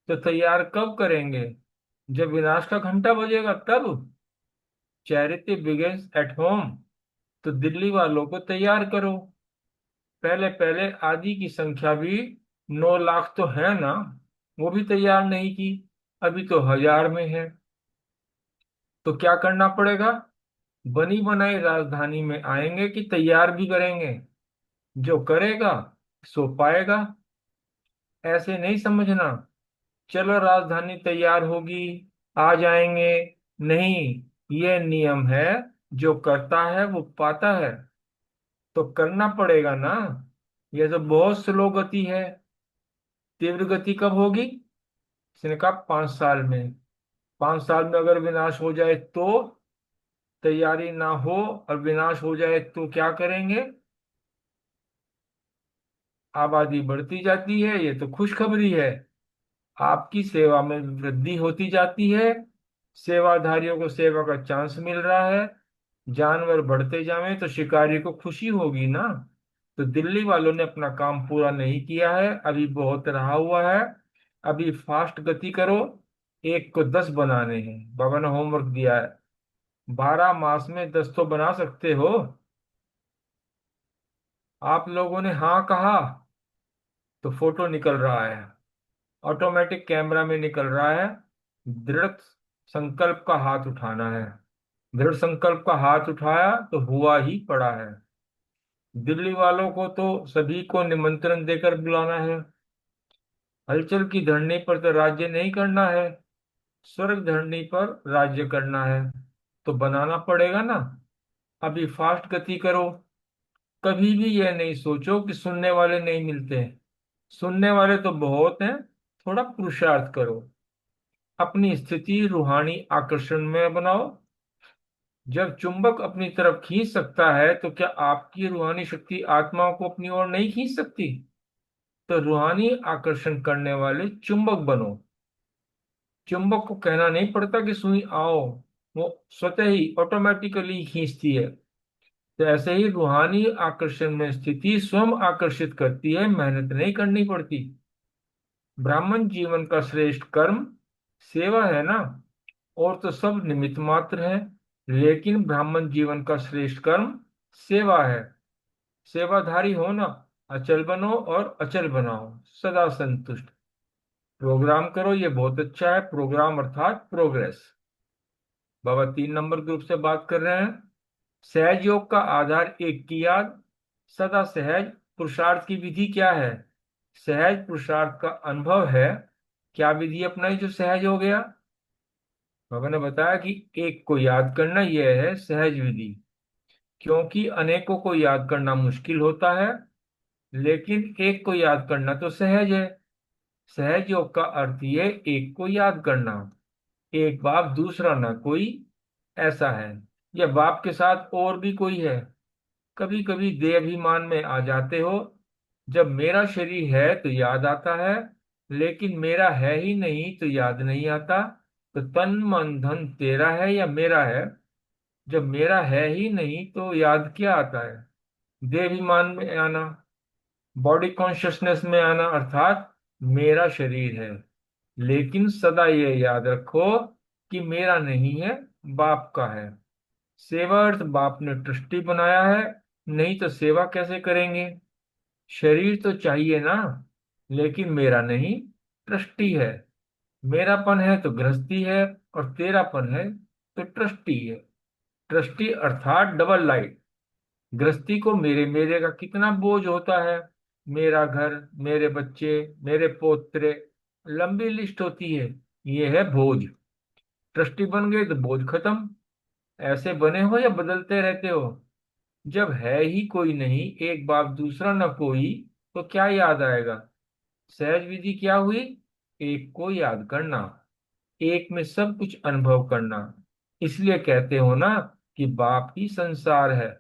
तो तैयार कब करेंगे? जब विनाश का घंटा बजेगा तब। Charity begins at home. तो दिल्ली वालों को तैयार करो। पहले पहले आदि की संख्या भी 9 लाख तो है ना, वो भी तैयार नहीं की, अभी तो 1,000 में है। तो क्या करना पड़ेगा? बनी बनाई राजधानी में आएंगे कि तैयार भी करेंगे? जो करेगा सो पाएगा। ऐसे नहीं समझना, चलो राजधानी तैयार होगी आ जाएंगे। नहीं, ये नियम है, जो करता है वो पाता है। तो करना पड़ेगा ना। ये तो बहुत स्लो गति है। तीव्र गति कब होगी? इसने कहा 5 साल में। 5 साल में अगर विनाश हो जाए तो? तैयारी ना हो और विनाश हो जाए तो क्या करेंगे? आबादी बढ़ती जाती है, ये तो खुशखबरी है। आपकी सेवा में वृद्धि होती जाती है। सेवाधारियों को सेवा का चांस मिल रहा है। जानवर बढ़ते जाएं तो शिकारी को खुशी होगी ना। तो दिल्ली वालों ने अपना काम पूरा नहीं किया है, अभी बहुत रहा हुआ है। अभी फास्ट गति करो। 1 को 10 बनाने हैं, बाबा ने होमवर्क दिया है। 12 मास में 10 तो बना सकते हो। आप लोगों ने हाँ कहा तो फोटो निकल रहा है, ऑटोमेटिक कैमरा में निकल रहा है। दृढ़ संकल्प का हाथ उठाना है। दृढ़ संकल्प का हाथ उठाया तो हुआ ही पड़ा है। दिल्ली वालों को तो सभी को निमंत्रण देकर बुलाना है। हलचल की धरनी पर तो राज्य नहीं करना है, स्वर्ग धरनी पर राज्य करना है। तो बनाना पड़ेगा ना। अभी फास्ट गति करो। कभी भी यह नहीं सोचो कि सुनने वाले नहीं मिलते। सुनने वाले तो बहुत हैं, थोड़ा पुरुषार्थ करो। अपनी स्थिति रूहानी आकर्षण में बनाओ। जब चुंबक अपनी तरफ खींच सकता है तो क्या आपकी रूहानी शक्ति आत्माओं को अपनी ओर नहीं खींच सकती? तो रूहानी आकर्षण करने वाले चुंबक बनो। चुंबक को कहना नहीं पड़ता कि सुई आओ, वो स्वतः ही ऑटोमेटिकली खींचती है। तो ऐसे ही रूहानी आकर्षण में स्थिति स्वयं आकर्षित करती है, मेहनत नहीं करनी पड़ती। ब्राह्मण जीवन का श्रेष्ठ कर्म सेवा है ना। और तो सब निमित्त मात्र है, लेकिन ब्राह्मण जीवन का श्रेष्ठ कर्म सेवा है। सेवाधारी हो ना, अचल बनो और अचल बनाओ, सदा संतुष्ट। प्रोग्राम करो, ये बहुत अच्छा है। प्रोग्राम अर्थात प्रोग्रेस। बाबा 3 नंबर ग्रुप से बात कर रहे हैं। सहज योग का आधार एक की याद। सदा सहज पुरुषार्थ की विधि क्या है? सहज पुरुषार्थ का अनुभव है। क्या विधि अपनाई जो सहज हो गया? बाबा ने बताया कि एक को याद करना, यह है सहज विधि। क्योंकि अनेकों को याद करना मुश्किल होता है, लेकिन एक को याद करना तो सहज है। सहज योग का अर्थ ये एक को याद करना। एक बाप दूसरा ना कोई, ऐसा है। या बाप के साथ और भी कोई है? कभी कभी देह अभिमान में आ जाते हो। जब मेरा शरीर है तो याद आता है, लेकिन मेरा है ही नहीं तो याद नहीं आता। तो तन मन धन तेरा है या मेरा है? जब मेरा है ही नहीं तो याद क्या आता है? देह अभिमान में आना, बॉडी कॉन्शियसनेस में आना, अर्थात मेरा शरीर है। लेकिन सदा ये याद रखो कि मेरा नहीं है, बाप का है। सेवा अर्थ बाप ने ट्रस्टी बनाया है, नहीं तो सेवा कैसे करेंगे? शरीर तो चाहिए ना, लेकिन मेरा नहीं, ट्रस्टी है। मेरापन है तो गृहस्थी है, और तेरापन है तो ट्रस्टी है। ट्रस्टी अर्थात डबल लाइट। गृहस्थी को मेरे मेरे का कितना बोझ होता है। मेरा घर, मेरे बच्चे, मेरे पोत्रे, लंबी लिस्ट होती है। ये है बोझ। ट्रस्टी बन गए तो बोझ खत्म। ऐसे बने हो या बदलते रहते हो? जब है ही कोई नहीं, एक बाप दूसरा न कोई, तो क्या याद आएगा? सहज विधि क्या हुई? एक को याद करना, एक में सब कुछ अनुभव करना। इसलिए कहते हो ना कि बाप ही संसार है।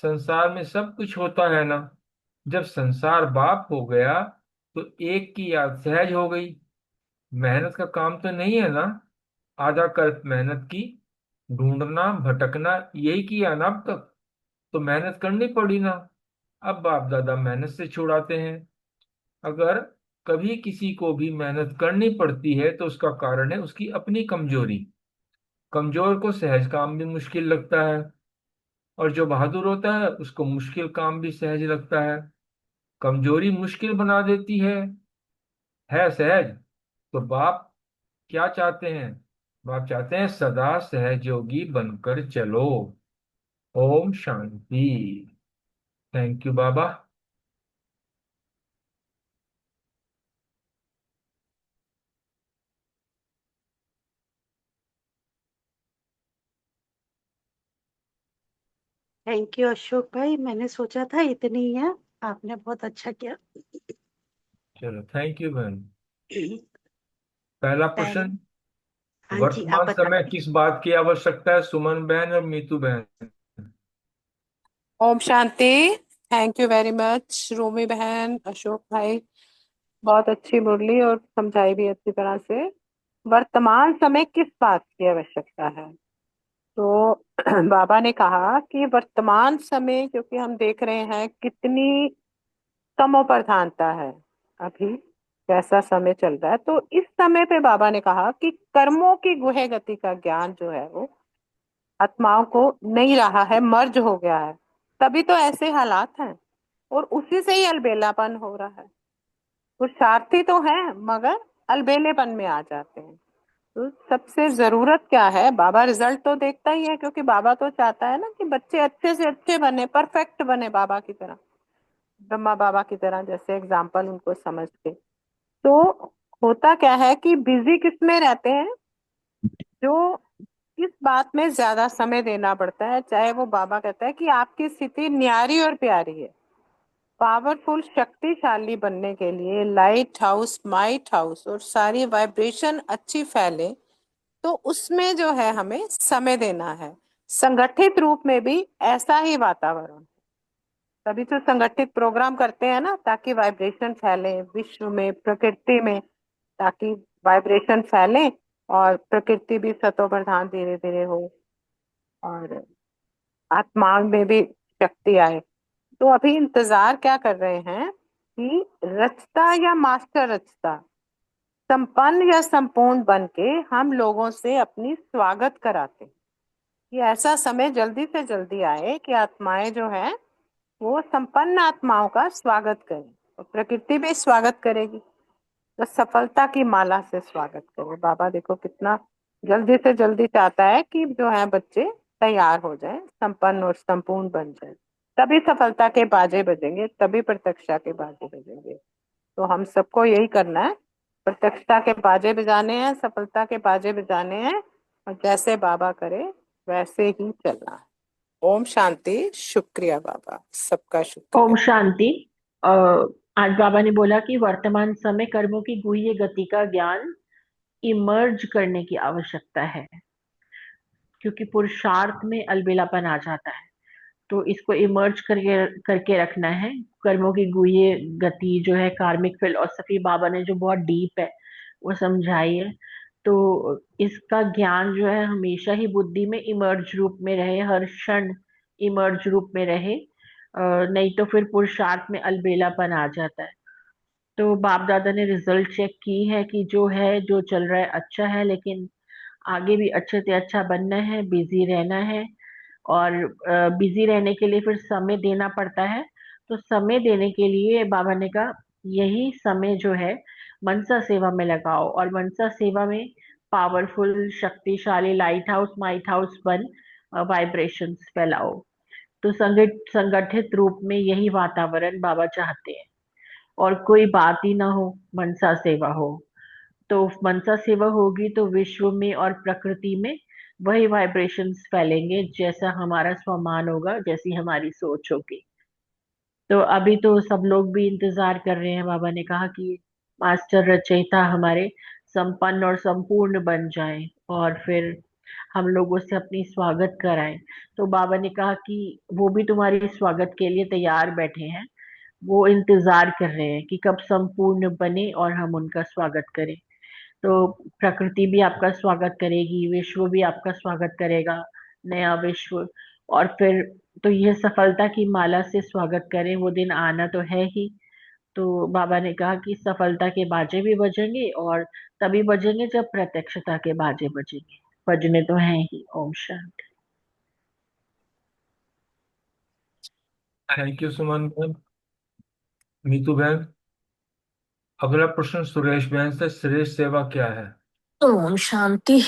संसार में सब कुछ होता है ना। जब संसार बाप हो गया तो एक की याद सहज हो गई। मेहनत का काम तो नहीं है ना। आधा कल्प मेहनत की, ढूंढना भटकना यही किया ना अब तक। तो मेहनत करनी पड़ी ना। अब बाप दादा मेहनत से छुड़ाते हैं। अगर कभी किसी को भी मेहनत करनी पड़ती है तो उसका कारण है उसकी अपनी कमजोरी। कमजोर को सहज काम भी मुश्किल लगता है, और जो बहादुर होता है उसको मुश्किल काम भी सहज लगता है। कमजोरी मुश्किल बना देती है सहज। तो बाप क्या चाहते हैं? बाप चाहते हैं सदा सहयोगी बनकर चलो। ओम शांति। थैंक यू बाबा। थैंक यू अशोक भाई, मैंने सोचा था इतनी ही है, आपने बहुत अच्छा किया। चलो थैंक यू बहन। पहला पहले, प्रश्न, हाँ जी आप वर्तमान समय बताइए। किस बात की आवश्यकता है? सुमन बहन और मीतू बहन। ओम शांति। थैंक यू वेरी मच रोमी बहन, अशोक भाई, बहुत अच्छी मुरली और समझाई भी अच्छी तरह से। वर्तमान समय किस बात की आवश्यकता है? तो बाबा ने कहा कि वर्तमान समय, क्योंकि हम देख रहे हैं कितनी तमोप्रधानता है अभी, कैसा समय चल रहा है, तो इस समय पे बाबा ने कहा कि कर्मों की गुहे गति का ज्ञान जो है वो आत्माओं को नहीं रहा है, मर्ज हो गया है। तभी तो ऐसे हालात हैं, और उसी से ही अलबेलापन हो रहा है। पुरुषार्थी तो है मगर अलबेलेपन में आ जाते हैं। तो सबसे जरूरत क्या है? बाबा रिजल्ट तो देखता ही है, क्योंकि बाबा तो चाहता है ना कि बच्चे अच्छे से अच्छे बने, परफेक्ट बने, बाबा की तरह, ब्रह्मा बाबा की तरह, जैसे एग्जाम्पल उनको समझ के। तो होता क्या है कि बिजी किस में रहते हैं? जो किस बात में ज्यादा समय देना पड़ता है, चाहे वो बाबा कहता है कि आपकी स्थिति न्यारी और प्यारी है। पावरफुल, शक्तिशाली बनने के लिए लाइट हाउस, माइट हाउस और सारी वाइब्रेशन अच्छी फैले, तो उसमें जो है हमें समय देना है। संगठित रूप में भी ऐसा ही वातावरण, तभी तो संगठित प्रोग्राम करते हैं ना, ताकि वाइब्रेशन फैले विश्व में, प्रकृति में, ताकि वाइब्रेशन फैले और प्रकृति भी सतो प्रधान धीरे धीरे हो और आत्मा में भी शक्ति आए। तो अभी इंतजार क्या कर रहे हैं कि रचता या मास्टर रचता, संपन्न या संपूर्ण बन के हम लोगों से अपनी स्वागत कराते हैं। कि ऐसा समय जल्दी से जल्दी आए कि आत्माएं जो है वो संपन्न आत्माओं का स्वागत करें, और प्रकृति भी स्वागत करेगी। तो सफलता की माला से स्वागत करें। बाबा देखो कितना जल्दी से जल्दी चाहता है कि जो है बच्चे तैयार हो जाएं, संपन्न और संपूर्ण बन जाएं। तभी सफलता के बाजे बजेंगे, तभी प्रत्यक्षा के बाजे बजेंगे। तो हम सबको यही करना है, प्रत्यक्षता के बाजे बजाने हैं, सफलता के बाजे बजाने हैं, और जैसे बाबा करे वैसे ही चलना है। ओम शांति। शुक्रिया बाबा, सबका ओम शुक्रिया। शांति। अ, आज बाबा ने बोला कि वर्तमान समय कर्मों की गुह्य गति का ज्ञान इमर्ज करने की आवश्यकता है, क्योंकि पुरुषार्थ में अलबेलापन आ जाता है। तो इसको इमर्ज करके करके रखना है। कर्मों की गुह्य गति जो है, कार्मिक फिलोसफी बाबा ने जो बहुत डीप है वो समझाई है। तो इसका ज्ञान जो है हमेशा ही बुद्धि में इमर्ज रूप में रहे, हर क्षण इमर्ज रूप में रहे। नहीं तो फिर पुरुषार्थ में अलबेलापन आ जाता है। तो बाप दादा ने रिजल्ट चेक की है कि जो है, जो चल रहा है अच्छा है, लेकिन आगे भी अच्छे से अच्छा बनना है, बिजी रहना है। और बिजी रहने के लिए फिर समय देना पड़ता है। तो समय देने के लिए बाबा ने कहा यही समय जो है मनसा सेवा में लगाओ, और मनसा सेवा में पावरफुल, शक्तिशाली लाइट हाउस, माइट हाउस बन वाइब्रेशंस फैलाओ। तो संगठित रूप में यही वातावरण बाबा चाहते हैं, और कोई बात ही ना हो, मनसा सेवा हो। तो मनसा सेवा होगी तो विश्व में और प्रकृति में वही वाइब्रेशंस फैलेंगे, जैसा हमारा स्वमान होगा, जैसी हमारी सोच होगी। तो अभी तो सब लोग भी इंतजार कर रहे हैं। बाबा ने कहा कि मास्टर रचयिता हमारे संपन्न और संपूर्ण बन जाएं, और फिर हम लोगों से अपनी स्वागत कराएं। तो बाबा ने कहा कि वो भी तुम्हारी स्वागत के लिए तैयार बैठे हैं। वो इंतजार कर रहे हैं कि कब संपूर्ण बने और हम उनका स्वागत करें। तो प्रकृति भी आपका स्वागत करेगी, विश्व भी आपका स्वागत करेगा, नया विश्व। और फिर तो यह सफलता की माला से स्वागत करें, वो दिन आना तो है ही। तो बाबा ने कहा कि सफलता के बाजे भी बजेंगे, और तभी बजेंगे जब प्रत्यक्षता के बाजे बजेंगे। बजने तो हैं ही। ओम शांति। थैंक यू सुमन बहन। मीतू बहन, अगला प्रश्न सुरेश बहन से, श्रेष्ठ सेवा क्या है? ओम शांति।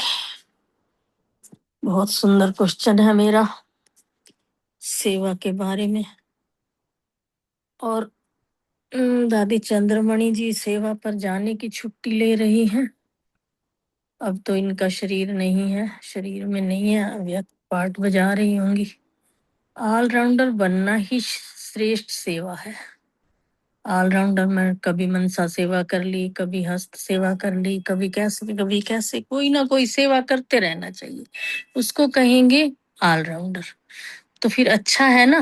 बहुत सुंदर क्वेश्चन है मेरा सेवा के बारे में। और दादी चंद्रमणि जी सेवा पर जाने की छुट्टी ले रही हैं। अब तो इनका शरीर नहीं है, शरीर में नहीं है, अब यह पार्ट बजा रही होंगी। ऑलराउंडर बनना ही श्रेष्ठ सेवा है। ऑलराउंडर में कभी मनसा सेवा कर ली, कभी हस्त सेवा कर ली, कभी कैसे कोई ना कोई सेवा करते रहना चाहिए, उसको कहेंगे ऑलराउंडर। तो फिर अच्छा है ना।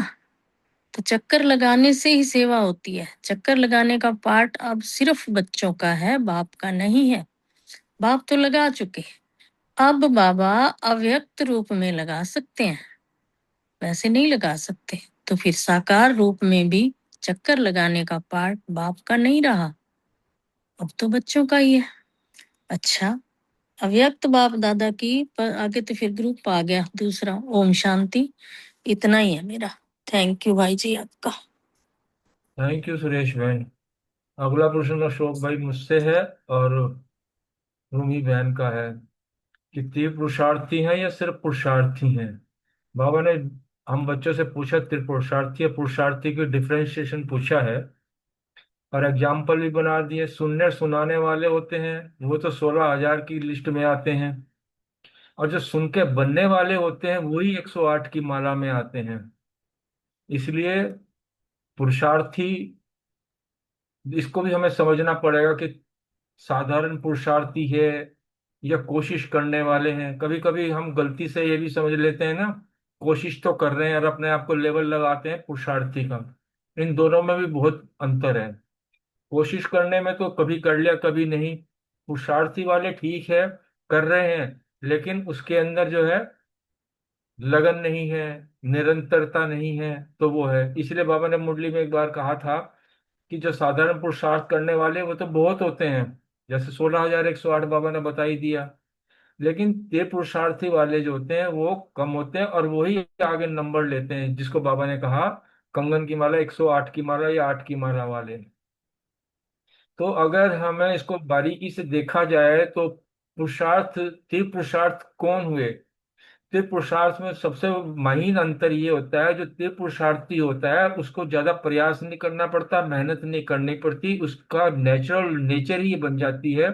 तो चक्कर लगाने से ही सेवा होती है। चक्कर लगाने का पार्ट अब सिर्फ बच्चों का है, बाप का नहीं है। बाप तो लगा चुके, अब बाबा अव्यक्त रूप में लगा सकते हैं, वैसे नहीं लगा सकते। तो फिर साकार रूप में भी चक्कर लगाने का पार्ट बाप का नहीं रहा, अब तो बच्चों का ही है। अच्छा, अव्यक्त बाप दादा की पर आगे तो फिर ग्रुप आ गया दूसरा। ओम शांति। इतना ही है मेरा। थैंक यू भाई जी आपका। थैंक यू सुरेश बहन। अगला प्रश्न अशोक भाई मुझसे है और रूमी बहन का है कि त्रिपुरुषार्थी हैं या सिर्फ पुरुषार्थी हैं? बाबा ने हम बच्चों से पूछा त्रिपुरुषार्थी या पुरुषार्थी की डिफरेंशिएशन पूछा है, और एग्जाम्पल भी बना दिए। सुनने सुनाने वाले होते हैं वो तो 16,000 की लिस्ट में आते हैं, और जो सुन के बनने वाले होते हैं वही 108 की माला में आते हैं। इसलिए पुरुषार्थी, इसको भी हमें समझना पड़ेगा कि साधारण पुरुषार्थी है या कोशिश करने वाले हैं। कभी कभी हम गलती से ये भी समझ लेते हैं ना, कोशिश तो कर रहे हैं और अपने आप को लेवल लगाते हैं पुरुषार्थी का। इन दोनों में भी बहुत अंतर है। कोशिश करने में तो कभी कर लिया कभी नहीं। पुरुषार्थी वाले ठीक है, कर रहे हैं, लेकिन उसके अंदर जो है लगन नहीं है, निरंतरता नहीं है, तो वो है। इसलिए बाबा ने मुरली में एक बार कहा था कि जो साधारण पुरुषार्थ करने वाले वो तो बहुत होते हैं, जैसे 16,108 बाबा ने बता ही दिया। लेकिन ये पुरुषार्थी वाले जो होते हैं वो कम होते हैं, और वही आगे नंबर लेते हैं, जिसको बाबा ने कहा कंगन की माला 108 की माला या 8 की माला वाले। तो अगर हमें इसको बारीकी से देखा जाए तो पुरुषार्थ, तीव्र पुरुषार्थ कौन हुए? तीव्र पुरुषार्थ में सबसे महीन अंतर ये होता है, जो तीव्र पुरुषार्थी होता है उसको ज्यादा प्रयास नहीं करना पड़ता, मेहनत नहीं करनी पड़ती, उसका नेचुरल नेचर ही बन जाती है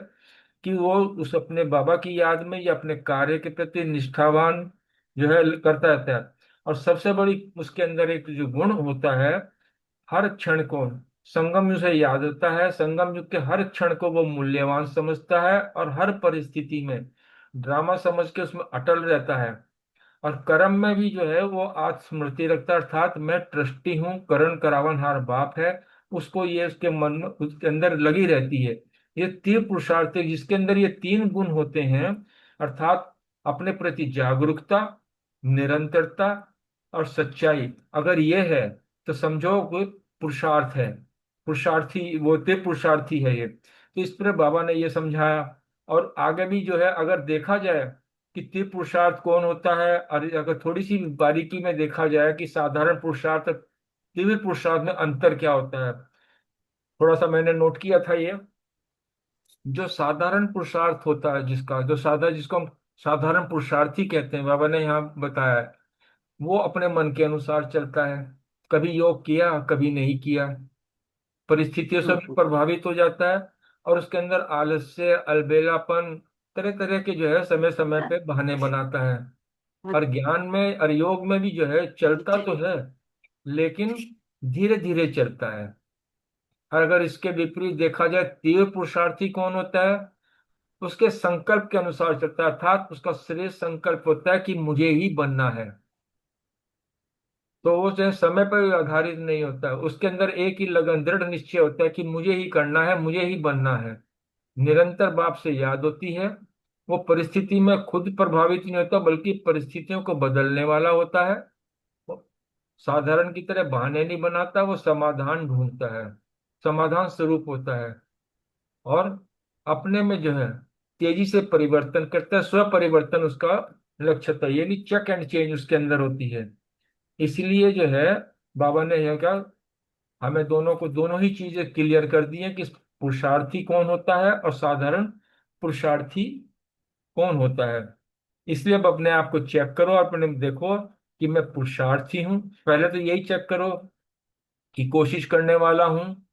कि वो उस अपने बाबा की याद में या अपने कार्य के प्रति निष्ठावान जो है करता रहता है। और सबसे बड़ी उसके अंदर एक जो गुण होता है, हर क्षण को संगम युग से याद होता है, संगम युग के हर क्षण को वो मूल्यवान समझता है, और हर परिस्थिति में ड्रामा समझ के उसमें अटल रहता है। और कर्म में भी जो है वो आज स्मृति रखता है, अर्थात मैं ट्रस्टी हूँ, करण करावनहार बाप है, उसको ये उसके मन में उसके अंदर लगी रहती है। ये तीन पुरुषार्थ है जिसके अंदर ये तीन गुण होते हैं, अर्थात अपने प्रति जागरूकता, निरंतरता और सच्चाई। अगर ये है तो समझो कोई पुरुषार्थ है, पुरुषार्थी वो ते पुरुषार्थी है ये। तो इस पर बाबा ने ये समझाया। और आगे भी जो है अगर देखा जाए कि तीव्र पुरुषार्थ कौन होता है, और अगर थोड़ी सी बारीकी में देखा जाए कि साधारण पुरुषार्थ और तीव्र पुरुषार्थ में अंतर क्या होता है, थोड़ा सा मैंने नोट किया था ये। जो साधारण पुरुषार्थ होता है, जिसका जो साधा जिसको हम साधारण पुरुषार्थी कहते हैं, बाबा ने यहाँ बताया है, वो अपने मन के अनुसार चलता है, कभी योग किया कभी नहीं किया, परिस्थितियों से भी प्रभावित हो जाता है, और उसके अंदर आलस्य, अलबेलापन, तरह तरह के जो है समय समय पे बहाने बनाता है। और ज्ञान में और योग में भी जो है चलता तो है, लेकिन धीरे धीरे चलता है। और अगर इसके विपरीत देखा जाए, तीव्र पुरुषार्थी कौन होता है? उसके संकल्प के अनुसार चलता है, अर्थात उसका श्रेष्ठ संकल्प होता है कि मुझे ही बनना है। तो वो जो है समय पर आधारित नहीं होता है, उसके अंदर एक ही लगन, दृढ़ निश्चय होता है कि मुझे ही करना है, मुझे ही बनना है। निरंतर बाप से याद होती है। वो परिस्थिति में खुद प्रभावित नहीं होता, बल्कि परिस्थितियों को बदलने वाला होता है। वो साधारण की तरह बहाने नहीं बनाता, वो समाधान ढूंढता है। समाधान स्वरूप होता है और अपने में जो है तेजी से परिवर्तन करता है। स्व परिवर्तन उसका लक्ष्य होता है, यानी चेक एंड चेंज उसके अंदर होती है। इसलिए जो है बाबा ने यह क्या हमें दोनों को दोनों ही चीजें क्लियर कर दी है कि पुरुषार्थी कौन होता है और साधारण पुरुषार्थी कौन होता है। इसलिए अब अपने आप को चेक करो और अपने देखो कि मैं पुरुषार्थी हूँ। पहले तो यही चेक करो कि कोशिश करने वाला हूँ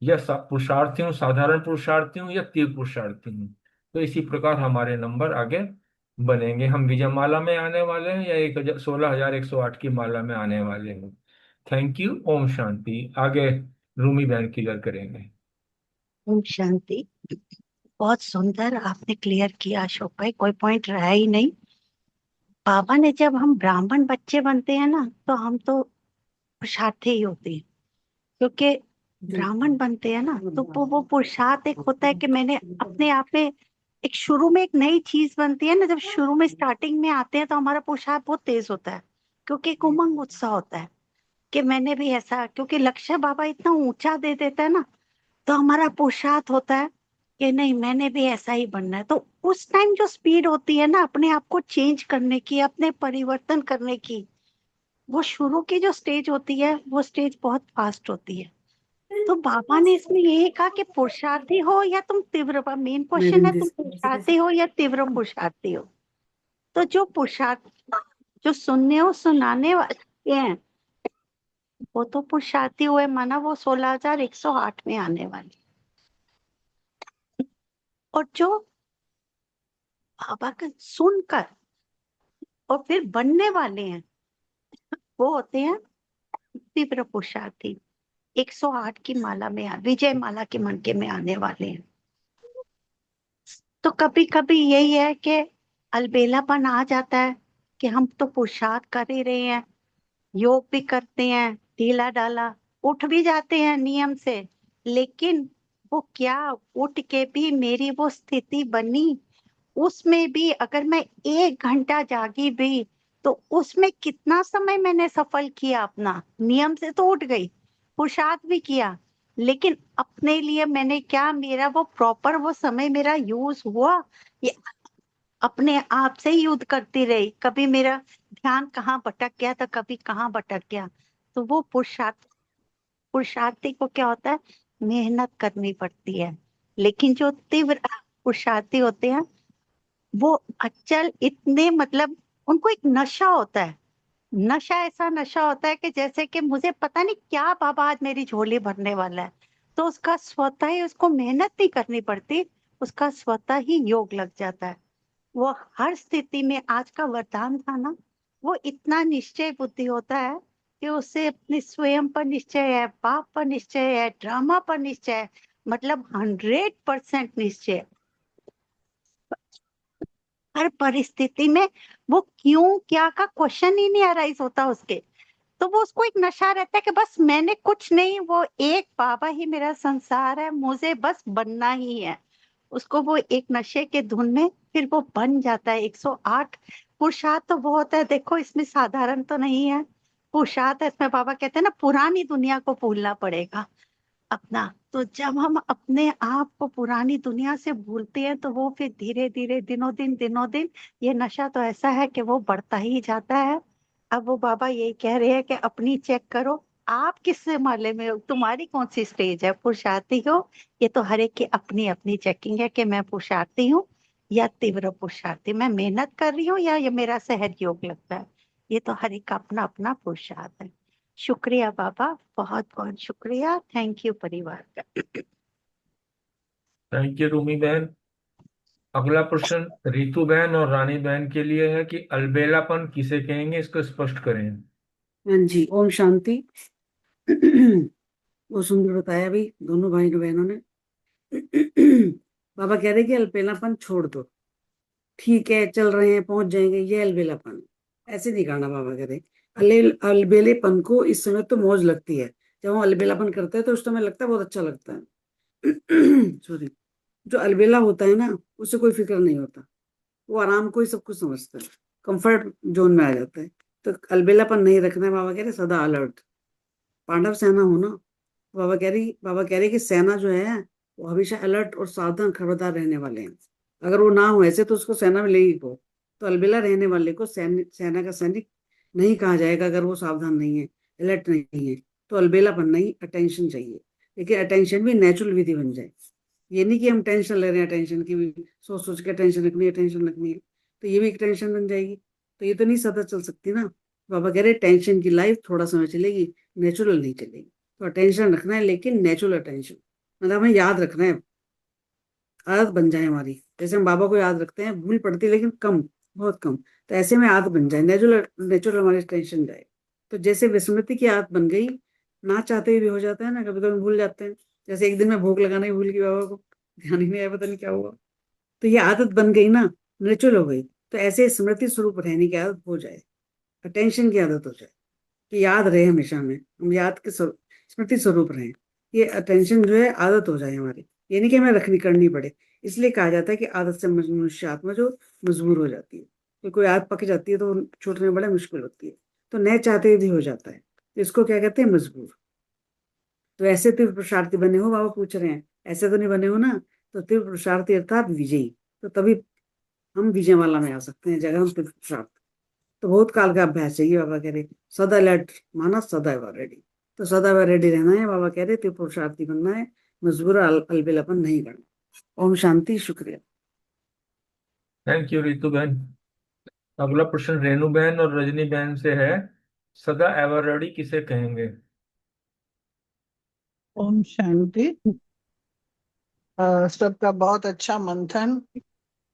या पुरुषार्थी हूँ, साधारण पुरुषार्थी हूँ या तीव्र पुरुषार्थी हूँ। तो इसी प्रकार हमारे नंबर आगे बनेंगे। हम विजय माला में आने वाले हैं या 16,108 की माला में आने वाले हैं। Thank you. ओम शांति। आगे रूमी बहन क्लियर करेंगे। ओम शांति। बहुत सुंदर आपने क्लियर किया अशोक भाई, कोई पॉइंट रहा ही नहीं। बाबा ने जब हम ब्राह्मण बच्चे बनते हैं ना तो हम तो पुरुषार्थी ही होते हैं, क्योंकि ब्राह्मण बनते हैं ना तो वो पुरुषार्थ एक होता है कि मैंने अपने आप में एक शुरू में एक नई चीज बनती है ना। जब शुरू में स्टार्टिंग में आते हैं तो हमारा पुरुषार्थ बहुत तेज होता है, क्योंकि एक उमंग उत्साह होता है कि मैंने भी ऐसा, क्योंकि लक्ष्य बाबा इतना ऊंचा दे देता है ना, तो हमारा पुरुषार्थ होता है कि नहीं मैंने भी ऐसा ही बनना है। तो उस टाइम जो स्पीड होती है ना अपने आप को चेंज करने की, अपने परिवर्तन करने की, वो शुरू की जो स्टेज होती है वो स्टेज बहुत फास्ट होती है। तो बाबा ने इसमें यही कहा कि पुरुषार्थी हो या तुम तीव्र, मेन क्वेश्चन है तुम पुरुषार्थी हो या तीव्र पुरुषार्थी हो। तो जो पुरुषार्थ जो सुनने और सुनाने वाले हैं वो तो पुरुषार्थी हुए, माना वो 16,108 में आने वाले। और जो बाबा का सुनकर और फिर बनने वाले हैं वो होते हैं तीव्र पुरुषार्थी। 108 की माला में विजय माला के मनके में आने वाले हैं। तो कभी कभी यही है कि अलबेलापन आ जाता है कि हम तो पुरुषार्थ कर ही रहे हैं, योग भी करते हैं, ढीला डाला उठ भी जाते हैं नियम से, लेकिन वो क्या उठ के भी मेरी वो स्थिति बनी, उसमें भी अगर मैं 1 घंटा जागी भी तो उसमें कितना समय मैंने सफल किया अपना। नियम से तो उठ गई, पुरुषार्थ भी किया, लेकिन अपने लिए मैंने क्या, मेरा वो प्रॉपर वो समय मेरा यूज हुआ, ये अपने आप से ही युद्ध करती रही। कभी मेरा ध्यान कहाँ भटक गया तो कभी कहाँ भटक गया। तो वो पुरुषार्थी को क्या होता है, मेहनत करनी पड़ती है। लेकिन जो तीव्र पुरुषार्थी होते हैं वो अचल इतने, मतलब उनको एक नशा होता है। नशा ऐसा नशा होता है कि जैसे कि मुझे पता नहीं क्या बाबा आज मेरी झोली भरने वाला है, तो उसका स्वतः ही, उसको मेहनत नहीं करनी पड़ती, उसका स्वतः ही योग लग जाता है। वो हर स्थिति में, आज का वरदान था ना, वो इतना निश्चय बुद्धि होता है कि उसे अपने स्वयं पर निश्चय है, बाप पर निश्चय है, ड्रामा पर निश्चय है, मतलब 100% निश्चय। हर परिस्थिति में वो क्यों क्या का क्वेश्चन ही नहीं अराइज होता उसके। तो वो उसको एक नशा रहता है कि बस मैंने कुछ नहीं, वो एक बाबा ही मेरा संसार है, मुझे बस बनना ही है। उसको वो एक नशे के धुन में फिर वो बन जाता है। 108 पुरुषार्थ तो बहुत है, देखो इसमें साधारण तो नहीं है पुरुषार्थ है। इसमें बाबा कहते हैं ना पुरानी दुनिया को भूलना पड़ेगा अपना। तो जब हम अपने आप को पुरानी दुनिया से भूलते हैं तो वो फिर धीरे धीरे दिनों दिन ये नशा तो ऐसा है कि वो बढ़ता ही जाता है। अब वो बाबा यही कह रहे हैं कि अपनी चेक करो, आप किस माले में हो, तुम्हारी कौन सी स्टेज है, पुरुषार्थी हो। ये तो हर एक की अपनी अपनी चेकिंग है कि मैं पुरुषार्थी हूँ या तीव्र पुरुषार्थी, मैं मेहनत कर रही हूँ या ये मेरा सहज योग लगता है। ये तो हर एक का अपना अपना पुरुषार्थ है। शुक्रिया बाबा, बहुत बहुत शुक्रिया। थैंक यू परिवार का। थैंक यू रूमी बहन। अगला प्रश्न रितु बहन और रानी बहन के लिए है कि अलबेलापन किसे कहेंगे, इसको स्पष्ट करें। हाँ जी, ओम शांति। वो सुंदर बताया अभी दोनों भाई बहनों ने। बाबा कह रहे कि अलबेलापन छोड़ दो, ठीक है चल रहे हैं पहुंच जाएंगे, ये अलबेलापन ऐसे नहीं करना। बाबा कह रहे अलबेलेपन को इस समय तो मौज लगती है, जब हम अलबेलापन करते हैं तो उस समय लगता है बहुत अच्छा लगता है। सॉरी, जो अलबेला होता है ना उसे कोई फिक्र नहीं होता, वो आराम को ही सब कुछ समझता है, कंफर्ट जोन में आ जाता है। तो अलबेलापन नहीं रखना है। बाबा कह रहे सदा अलर्ट, पांडव सेना हो ना, बाबा कह रहे कि सेना जो है वो हमेशा अलर्ट और सावधान खबरदार रहने वाले हैं। अगर वो ना हो ऐसे तो उसको सेना मिलेगी को। तो अलबेला रहने वाले को सेना का सैनिक नहीं कहा जाएगा अगर वो सावधान नहीं है, अलर्ट नहीं है। तो अलबेलापन नहीं, अटेंशन चाहिए, लेकिन अटेंशन भी नेचुरल विधि बन जाए। ये नहीं कि हम टेंशन ले रहे हैं, टेंशन की भी सोच सोच के टेंशन रखनी है, टेंशन रखनी है, तो ये भी एक टेंशन बन जाएगी। तो ये तो नहीं सदा चल सकती ना। बाबा कह रहे टेंशन की लाइफ थोड़ा समय चलेगी, नेचुरल नहीं चलेगी। तो अटेंशन रखना है, लेकिन नेचुरल अटेंशन, मतलब हमें याद रखना है, आदत बन जाए हमारी। जैसे हम बाबा को याद रखते हैं, भूल पड़ती है लेकिन कम, बहुत कम। तो ऐसे में आदत बन जाए, नेचुरल नेचुरल हमारी टेंशन जाए। तो जैसे विस्मृति की आदत बन गई, ना चाहते हुए भी हो जाता है ना, कभी कभी भूल जाते हैं। जैसे एक दिन में भोग लगाना ही भूल गई बाबा को, ध्यान ही नहीं आया, पता नहीं क्या हुआ। तो ये आदत बन गई ना, नेचुरल हो गई। तो ऐसे स्मृति स्वरूप रहने की आदत हो जाए, अटेंशन की आदत हो जाए, कि याद रहे हमेशा हमें, हम याद के स्मृति स्वरूप रहें। ये अटेंशन जो है आदत हो जाए हमारी, ये नहीं कि हमें रखनी करनी पड़े। इसलिए कहा जाता है कि आदत से मनुष्य आत्मा जो मजबूर हो जाती है। तो कोई आदत पक जाती है तो छूटने में बड़ा मुश्किल होती है। तो न चाहते हुए भी हो जाता है, तो इसको क्या कहते हैं, मजबूर। तो ऐसे तीव्र पुरुषार्थी बने हो, बाबा पूछ रहे हैं, ऐसे तो नहीं बने हो ना। तो तीव्र पुरुषार्थी अर्थात विजयी, तो तभी हम विजयमाला में आ सकते हैं, जगह हम तीव्र पुरुषार्थ। तो बहुत काल का अभ्यास चाहिए, बाबा कह रहे सदा अलर्ट माना सदैव रेडी। तो सदैव रेडी रहना है, बाबा कह रहे तीव्र पुरुषार्थी बनना है, मजबूर अलबेलापन नहीं करना। ओम शांति, शुक्रिया। थैंक यू रितु बहन। अगला प्रश्न रेणु बहन और रजनी बहन से है, सदा एवर रेडी किसे कहेंगे? ओम शांति। सबका बहुत अच्छा मंथन।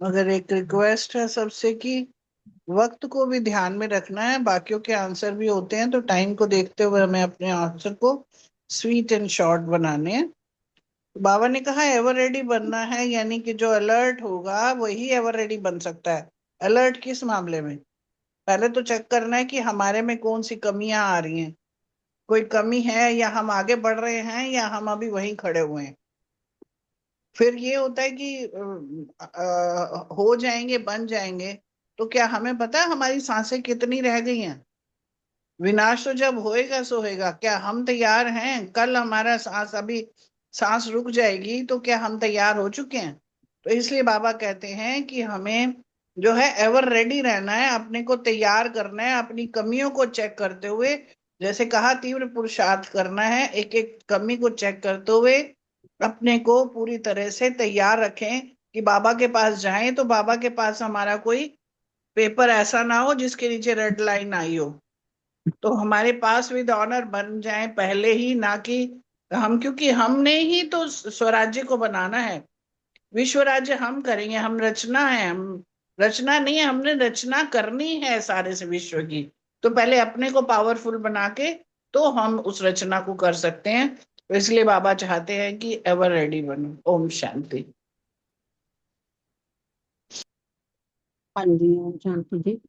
मगर एक रिक्वेस्ट है सबसे कि वक्त को भी ध्यान में रखना है, बाकियों के आंसर भी होते हैं, तो टाइम को देखते हुए हमें अपने आंसर को स्वीट एंड शॉर्ट बनाने हैं। बाबा ने कहा एवर रेडी बनना है, यानी कि जो अलर्ट होगा वही एवर रेडी बन सकता है। अलर्ट किस मामले में? पहले तो चेक करना है कि हमारे में कौन सी कमियां आ रही हैं, कोई कमी है या हम आगे बढ़ रहे हैं या हम अभी वहीं खड़े हुए हैं। फिर ये होता है कि हो जाएंगे, बन जाएंगे, तो क्या हमें पता है हमारी सांसें कितनी रह गई हैं? विनाश तो जब होएगा सो होएगा। क्या हम तैयार हैं? कल हमारा सांस, अभी सांस रुक जाएगी, तो क्या हम तैयार हो चुके हैं? तो इसलिए बाबा कहते हैं कि हमें जो है एवर रेडी रहना है, अपने को तैयार करना है, अपनी कमियों को चेक करते हुए। जैसे कहा तीव्र पुरुषार्थ करना है, एक एक कमी को चेक करते हुए अपने को पूरी तरह से तैयार रखें कि बाबा के पास जाएं तो बाबा के पास हमारा कोई पेपर ऐसा ना हो जिसके नीचे रेड लाइन आई हो। तो हमारे पास विद ऑनर बन जाए पहले ही, ना कि हम, क्योंकि हमने ही तो स्वराज्य को बनाना है। विश्व राज्य हम करेंगे, हम रचना है, हम रचना नहीं है, हमने रचना करनी है सारे से विश्व की। तो पहले अपने को पावरफुल बना के तो हम उस रचना को कर सकते हैं। तो इसलिए बाबा चाहते हैं कि एवर रेडी बनो। ओम शांति। हाँ जी, ओम शांति जी।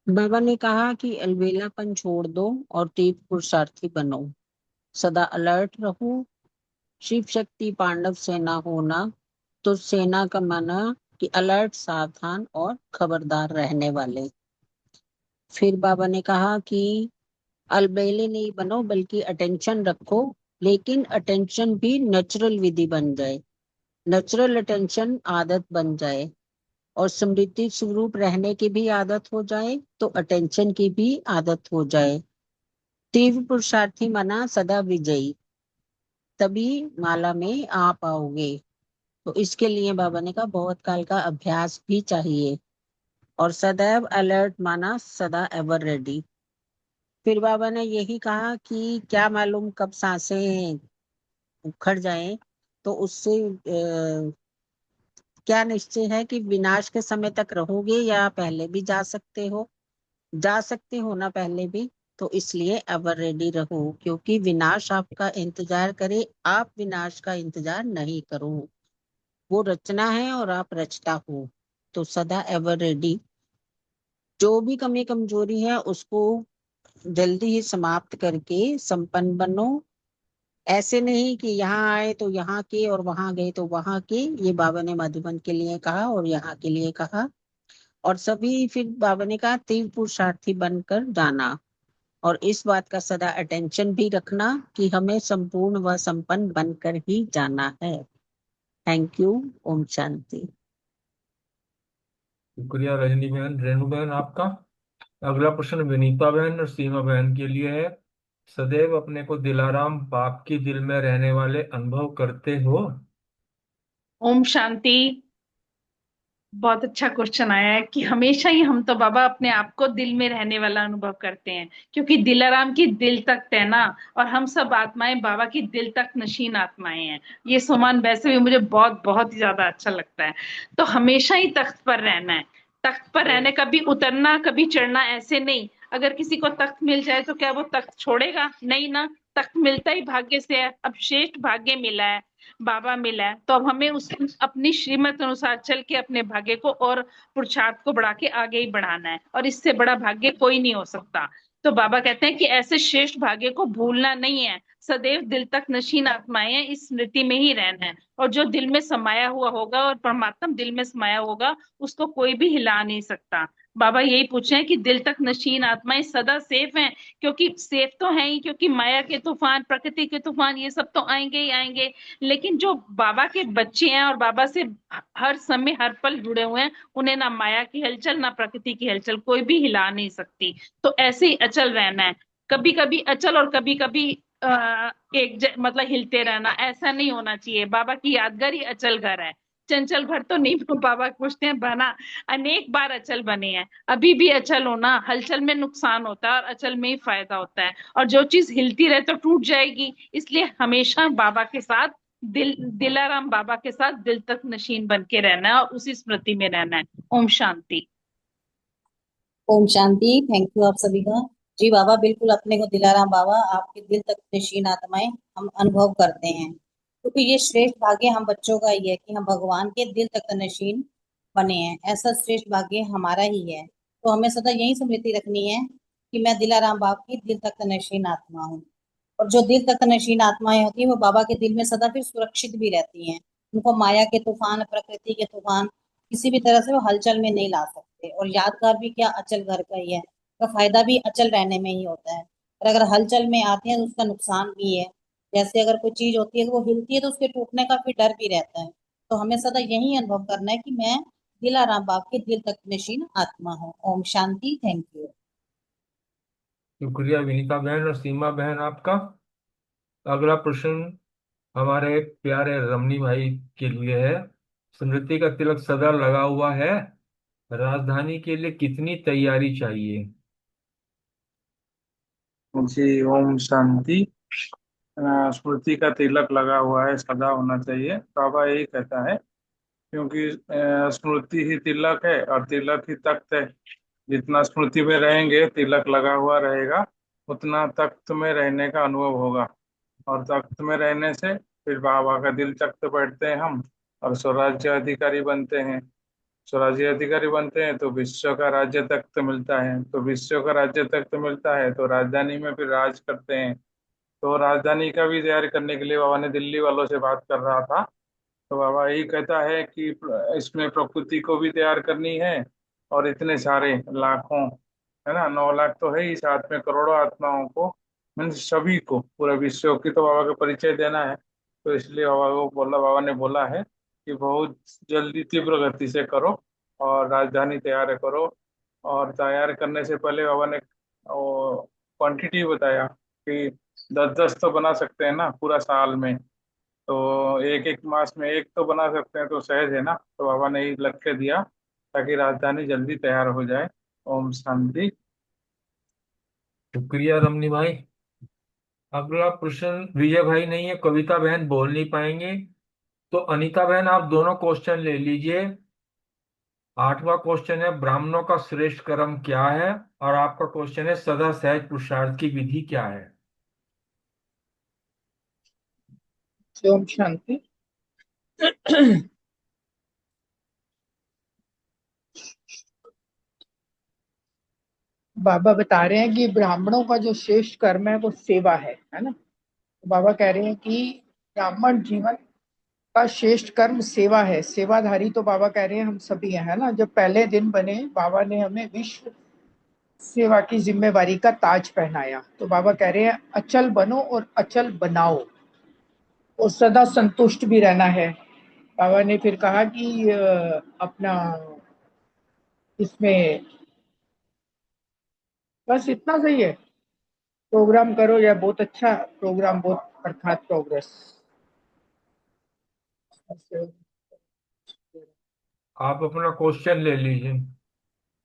बाबा ने कहा कि अलबेलापन छोड़ दो और तीव्र पुरुषार्थी बनो, सदा अलर्ट रहो। शिव शक्ति पांडव सेना होना, तो सेना का माना कि अलर्ट, सावधान और खबरदार रहने वाले। फिर बाबा ने कहा कि अलबेले नहीं बनो बल्कि अटेंशन रखो, लेकिन अटेंशन भी नेचुरल विधि बन जाए, नेचुरल अटेंशन आदत बन जाए, और स्मृति स्वरूप रहने की भी आदत हो जाए, तो अटेंशन की भी आदत हो जाए। तीव्र पुरुषार्थी माना सदा विजयी, तभी माला में आ पाओगे। तो इसके लिए बाबा ने कहा बहुत काल का अभ्यास भी चाहिए। और सदैव अलर्ट माना सदा एवर रेडी। फिर बाबा ने यही कहा कि क्या मालूम कब सांसें उखड़ जाएं, तो उससे क्या निश्चय है कि विनाश के समय तक रहोगे या पहले भी जा सकते हो, जा सकते हो ना पहले भी। तो इसलिए एवर रेडी रहो, क्योंकि विनाश आपका इंतजार करे, आप विनाश का इंतजार नहीं करो। वो रचना है और आप रचता हो। तो सदा एवर रेडी, जो भी कमी कमजोरी है उसको जल्दी ही समाप्त करके संपन्न बनो। ऐसे नहीं कि यहाँ आए तो यहाँ के और वहां गए तो वहां के। ये बाबा ने मधुबन के लिए कहा और यहाँ के लिए कहा। और सभी फिर बाबा ने कहा तीव्र पुरुषार्थी बनकर जाना, और इस बात का सदा अटेंशन भी रखना कि हमें संपूर्ण व संपन्न बनकर ही जाना है। Thank you. ओम शांति। शुक्रिया रजनी बहन। रेणु बहन आपका। अगला प्रश्न विनीता बहन और सीमा बहन के लिए है। सदैव अपने को दिलाराम बाप की दिल में रहने वाले अनुभव करते हो? ओम शांति। बहुत अच्छा क्वेश्चन आया है कि हमेशा ही हम तो बाबा अपने आप को दिल में रहने वाला अनुभव करते हैं, क्योंकि दिलाराम की दिल तख्त है ना, और हम सब आत्माएं बाबा की दिल तक नशीन आत्माएं हैं। ये सुमान वैसे भी मुझे बहुत बहुत ही ज्यादा अच्छा लगता है। तो हमेशा ही तख्त पर रहना है। तख्त पर रहने, कभी उतरना कभी चढ़ना ऐसे नहीं। अगर किसी को तख्त मिल जाए तो क्या वो तख्त छोड़ेगा? नहीं ना। तख्त मिलता ही भाग्य से है। अब श्रेष्ठ भाग्य मिला है, बाबा मिला है, तो अब हमें उस अपनी श्रीमत अनुसार चल के अपने भाग्य को और पुरुषार्थ को बढ़ा के आगे ही बढ़ाना है, और इससे बड़ा भाग्य कोई नहीं हो सकता। तो बाबा कहते हैं कि ऐसे श्रेष्ठ भाग्य को भूलना नहीं है। सदैव दिल तक नशीन आत्माएं हैं, इस स्मृति में ही रहना है। और जो दिल में समाया हुआ होगा और परमात्मा दिल में समाया होगा, उसको कोई भी हिला नहीं सकता। बाबा यही पूछ रहे हैं कि दिल तक नशीन आत्माएं सदा सेफ हैं, क्योंकि सेफ तो है ही, क्योंकि माया के तूफान, प्रकृति के तूफान, ये सब तो आएंगे ही आएंगे। लेकिन जो बाबा के बच्चे हैं और बाबा से हर समय हर पल जुड़े हुए हैं, उन्हें ना माया की हलचल ना प्रकृति की हलचल कोई भी हिला नहीं सकती। तो ऐसे ही अचल रहना है। कभी कभी अचल और कभी कभी मतलब हिलते रहना, ऐसा नहीं होना चाहिए। बाबा की यादगार ही अचल घर है। चंचल घर तो नहीं बाबा पूछते हैं बना, अनेक बार अचल बने हैं। अभी भी अचल होना, हलचल में नुकसान होता है और अचल में ही फायदा होता है। और जो चीज हिलती रहे तो टूट जाएगी। इसलिए हमेशा बाबा के साथ दिलाराम बाबा के साथ दिल तक नशीन बन के रहना है और उसी स्मृति में रहना है। ओम शांति। ओम शांति। थैंक यू आप सभी का। जी बाबा, बिल्कुल अपने को दिलाराम बाबा आपके दिल तक नशीन आत्माएं हम अनुभव करते हैं, क्योंकि ये श्रेष्ठ भाग्य हम बच्चों का ही है कि हम भगवान के दिल तक नशीन बने हैं। ऐसा श्रेष्ठ भाग्य हमारा ही है। तो हमें सदा यही स्मृति रखनी है कि मैं दिलाराम बाबा की दिल तक नशीन आत्मा हूँ। और जो दिल तक नशीन आत्माएं होती है वो बाबा के दिल में सदा फिर सुरक्षित भी रहती हैं। उनको माया के तूफान, प्रकृति के तूफान किसी भी तरह से वो हलचल में नहीं ला सकते। और यादगार भी क्या, अचल घर का ही है। का फायदा भी अचल रहने में ही होता है। और अगर हलचल में आते हैं तो उसका नुकसान भी है। जैसे अगर कोई चीज होती है वो हिलती है तो उसके टूटने का फिर डर भी रहता है। तो हमें सदा यही अनुभव करना है कि मैं दिलाराम बाप के दिल तक नशीन आत्मा हूँ। ओम शांति। Thank you. शुक्रिया विनीता बहन और सीमा बहन आपका। अगला प्रश्न हमारे प्यारे रमनी भाई के लिए है। स्मृति का तिलक सदा लगा हुआ है, राजधानी के लिए कितनी तैयारी चाहिए? जी ओम शांति। स्मृति का तिलक लगा हुआ है, सदा होना चाहिए, बाबा यही कहता है। क्योंकि स्मृति ही तिलक है और तिलक ही तख्त है। जितना स्मृति में रहेंगे, तिलक लगा हुआ रहेगा, उतना तख्त में रहने का अनुभव होगा। और तख्त में रहने से फिर बाबा का दिल तख्त बैठते हैं हम, और स्वराज्य अधिकारी बनते हैं। स्वराज्य अधिकारी बनते हैं तो विश्व का राज्य तख्त मिलता है, तो विश्व का राज्य तख्त मिलता है तो राजधानी में फिर राज करते हैं। तो राजधानी का भी तैयारी करने के लिए बाबा ने दिल्ली वालों से बात कर रहा था। तो बाबा यही कहता है कि इसमें प्रकृति को भी तैयार करनी है, और इतने सारे लाखों, है ना, 9 लाख तो है ही, साथ में करोड़ों आत्माओं को, मीन्स सभी को, पूरा विश्व की तो बाबा का परिचय देना है। तो इसलिए बाबा ने बोला है कि बहुत जल्दी तीव्र गति से करो और राजधानी तैयार करो। और तैयार करने से पहले बाबा ने क्वांटिटी बताया कि 10-10 तो बना सकते हैं ना पूरा साल में, तो एक एक मास में एक तो बना सकते हैं, तो सहज है ना। तो बाबा ने ये लक्ष्य दिया ताकि राजधानी जल्दी तैयार हो जाए। ओम शांति। शुक्रिया रमनी भाई। अगला प्रश्न विजय भाई नहीं है, कविता बहन बोल नहीं पाएंगे, तो अनीता बहन आप दोनों क्वेश्चन ले लीजिए। 8वां क्वेश्चन है ब्राह्मणों का श्रेष्ठ कर्म क्या है, और आपका क्वेश्चन है सदा सहज पुरुषार्थ की विधि क्या है। ओम शांति। बाबा बता रहे हैं कि ब्राह्मणों का जो श्रेष्ठ कर्म है वो सेवा है ना। तो बाबा कह रहे हैं कि ब्राह्मण जीवन का श्रेष्ठ कर्म सेवा है। सेवाधारी तो बाबा कह रहे हैं हम सभी हैं, है ना। जब पहले दिन बने, बाबा ने हमें विश्व सेवा की जिम्मेवारी का ताज पहनाया। तो बाबा कह रहे हैं अचल बनो और अचल बनाओ और सदा संतुष्ट भी रहना है। बाबा ने फिर कहा कि अपना इसमें बस इतना सही है, प्रोग्राम करो या बहुत अच्छा प्रोग्राम, बहुत अर्थात प्रोग्रेस। आप अपना क्वेश्चन ले लीजिए।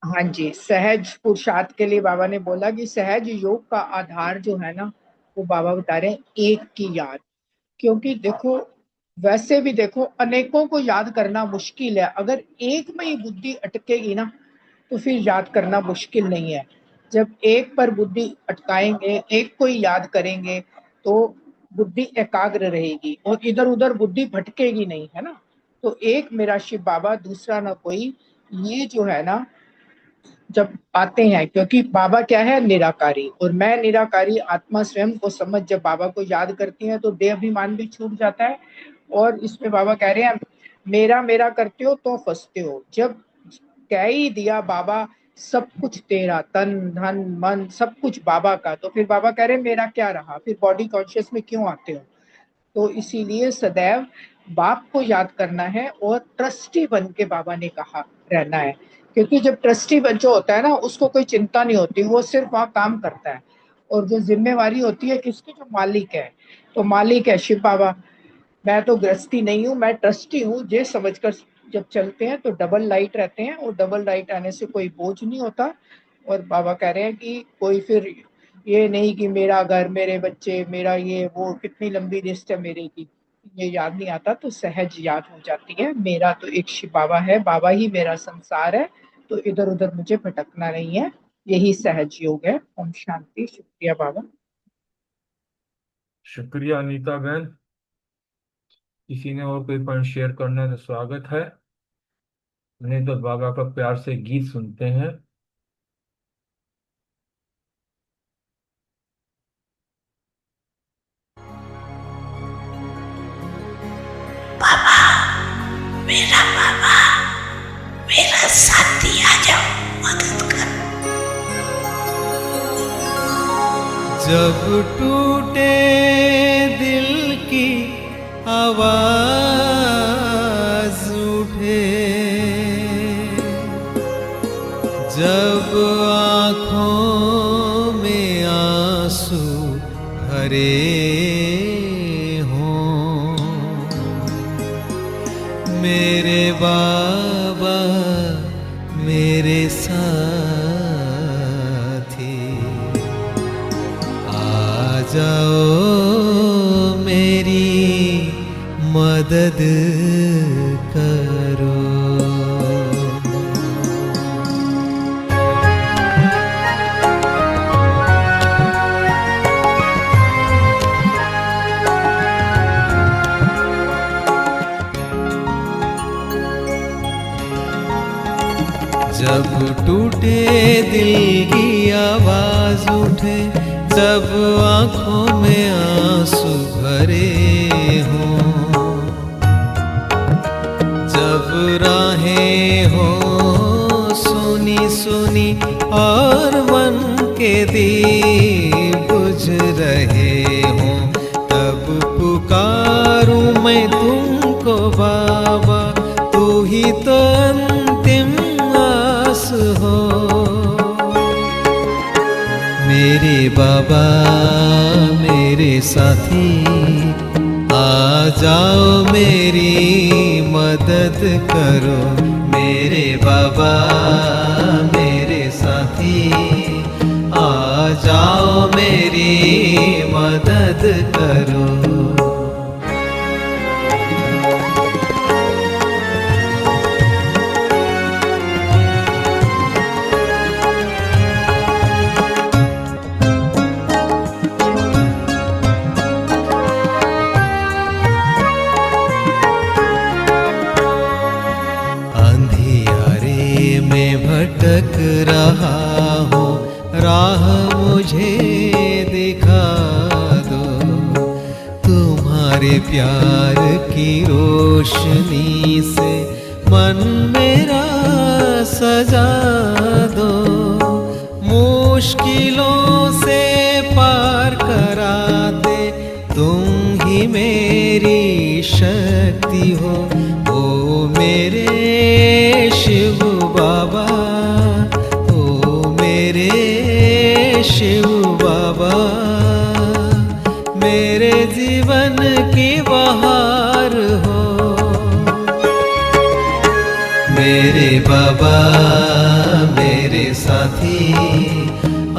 हाँ जी, सहज पुरुषार्थ के लिए बाबा ने बोला कि सहज योग का आधार जो है ना, वो बाबा बता रहे हैं एक की याद। क्योंकि देखो, वैसे भी देखो अनेकों को याद करना मुश्किल है, अगर एक में ही बुद्धि अटकेगी ना तो फिर याद करना मुश्किल नहीं है। जब एक पर बुद्धि अटकाएंगे, एक को ही याद करेंगे, तो बुद्धि एकाग्र रहेगी और इधर उधर बुद्धि भटकेगी नहीं, है ना। तो एक मेरा शिव बाबा, दूसरा ना कोई, ये जो है ना जब आते हैं, क्योंकि बाबा क्या है, निराकारी, और मैं निराकारी आत्मा स्वयं को समझ जब बाबा को याद करती हैं तो देह अभिमान भी छूट जाता है। और इसमें बाबा कह रहे हैं मेरा मेरा करते हो तो फंसते हो। जब कह ही दिया बाबा सब कुछ तेरा, तन धन मन सब कुछ बाबा का, तो फिर बाबा कह रहे हैं मेरा क्या रहा, फिर बॉडी कॉन्शियस में क्यों आते हो। तो इसीलिए सदैव बाप को याद करना है और ट्रस्टी बन के बाबा ने कहा रहना है। क्योंकि जब ट्रस्टी बच्चा होता है ना, उसको कोई चिंता नहीं होती, वो सिर्फ वहाँ काम करता है। और जो जिम्मेवारी होती है किसकी, जो मालिक है, तो मालिक है शिव बाबा। मैं तो गृहस्थी नहीं हूँ, मैं ट्रस्टी हूँ, ये समझकर जब चलते हैं तो डबल लाइट रहते हैं, और डबल लाइट आने से कोई बोझ नहीं होता। और बाबा कह रहे हैं कि कोई फिर ये नहीं कि मेरा घर, मेरे बच्चे, मेरा ये वो, कितनी लंबी लिस्ट है मेरे की, ये याद नहीं आता, तो सहज याद हो जाती है। मेरा तो एक शिव बाबा है, बाबा ही मेरा संसार है, तो इधर उधर मुझे भटकना नहीं है, यही सहज योग है। ओम शांति। शुक्रिया बाबा। शुक्रिया अनीता बहन। किसी ने और कोई पॉइंट शेयर करना है तो स्वागत है, नहीं तो बाबा का प्यार से गीत सुनते हैं। मेरा बाबा, मेरा साथी, आ जाओ मदद कर। जब टूटे दिल की आवाज उठे, जब आँखों में आंसू भरे हों, मेरे बाबा मेरे साथी, आ जाओ मेरी मदद करो। जब टूटे दिल की आवाज उठे, जब आँखों में आंसू भरे हों, जब राहें हों सुनी सुनी और मन के दीप बुझ रहे हों, तब पुकारूं मैं तुमको बाबा, तू ही तो अंतिम आस हो। मेरे बाबा मेरे साथी, आ जाओ मेरी मदद करो। मेरे बाबा मेरे साथी, आ जाओ मेरी मदद करो। भटक रहा हो, राह मुझे दिखा दो, तुम्हारे प्यार की रोशनी से मन मेरा सजा दो। मुश्किलों से पार कराते तुम ही मेरी शक्ति हो। ओ मेरे शिव बाबा, ओ मेरे शिव बाबा, मेरे जीवन की बहार हो। मेरे बाबा मेरे साथी,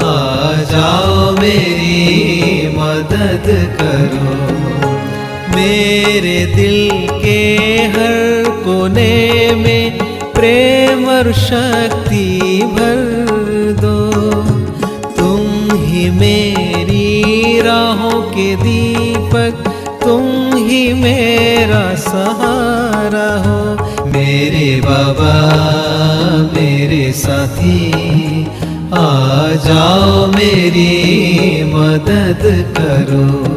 आ जाओ मेरी मदद करो। मेरे दिल के हर कोने में प्रेम और शक्ति भर दो। तुम ही मेरी राहों के दीपक, तुम ही मेरा सहारा हो। मेरे बाबा मेरे साथी, आ जाओ मेरी मदद करो।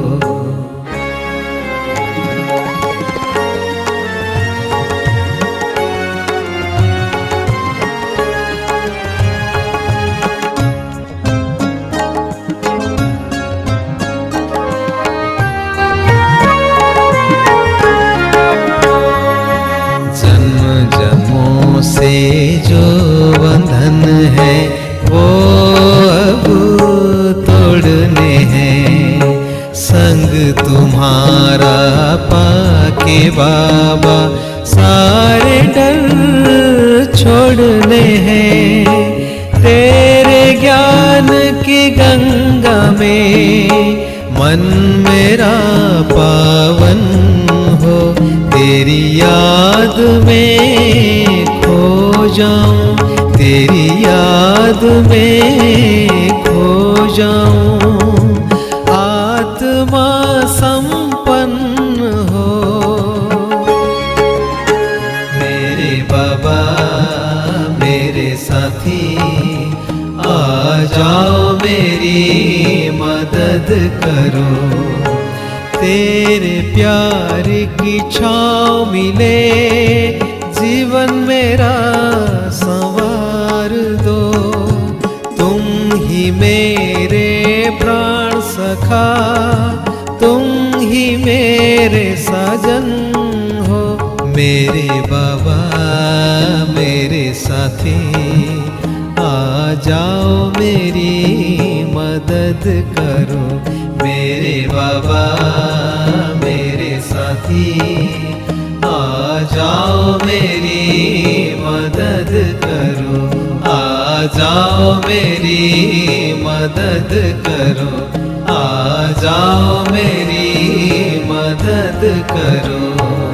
से जो बंधन है वो अब तोड़ने हैं। संग तुम्हारा पाके बाबा सारे डर छोड़ने हैं। तेरे ज्ञान की गंगा में मन मेरा पावन हो। तेरी याद में खो जाऊं, तेरी याद में खो जाऊं। आत्मा संपन्न हो। मेरे बाबा मेरे साथी, आ जाओ मेरी मदद करो। तेरे प्यार की छाँव मिले, जीवन मेरा संवार दो। तुम ही मेरे प्राण सखा, तुम ही मेरे साजन हो। मेरे बाबा मेरे साथी, आ जाओ मेरी मदद करो। मेरे बाबा मेरे साथी, आ जाओ मेरी मदद करो। आ जाओ मेरी मदद करो। आ जाओ मेरी मदद करो।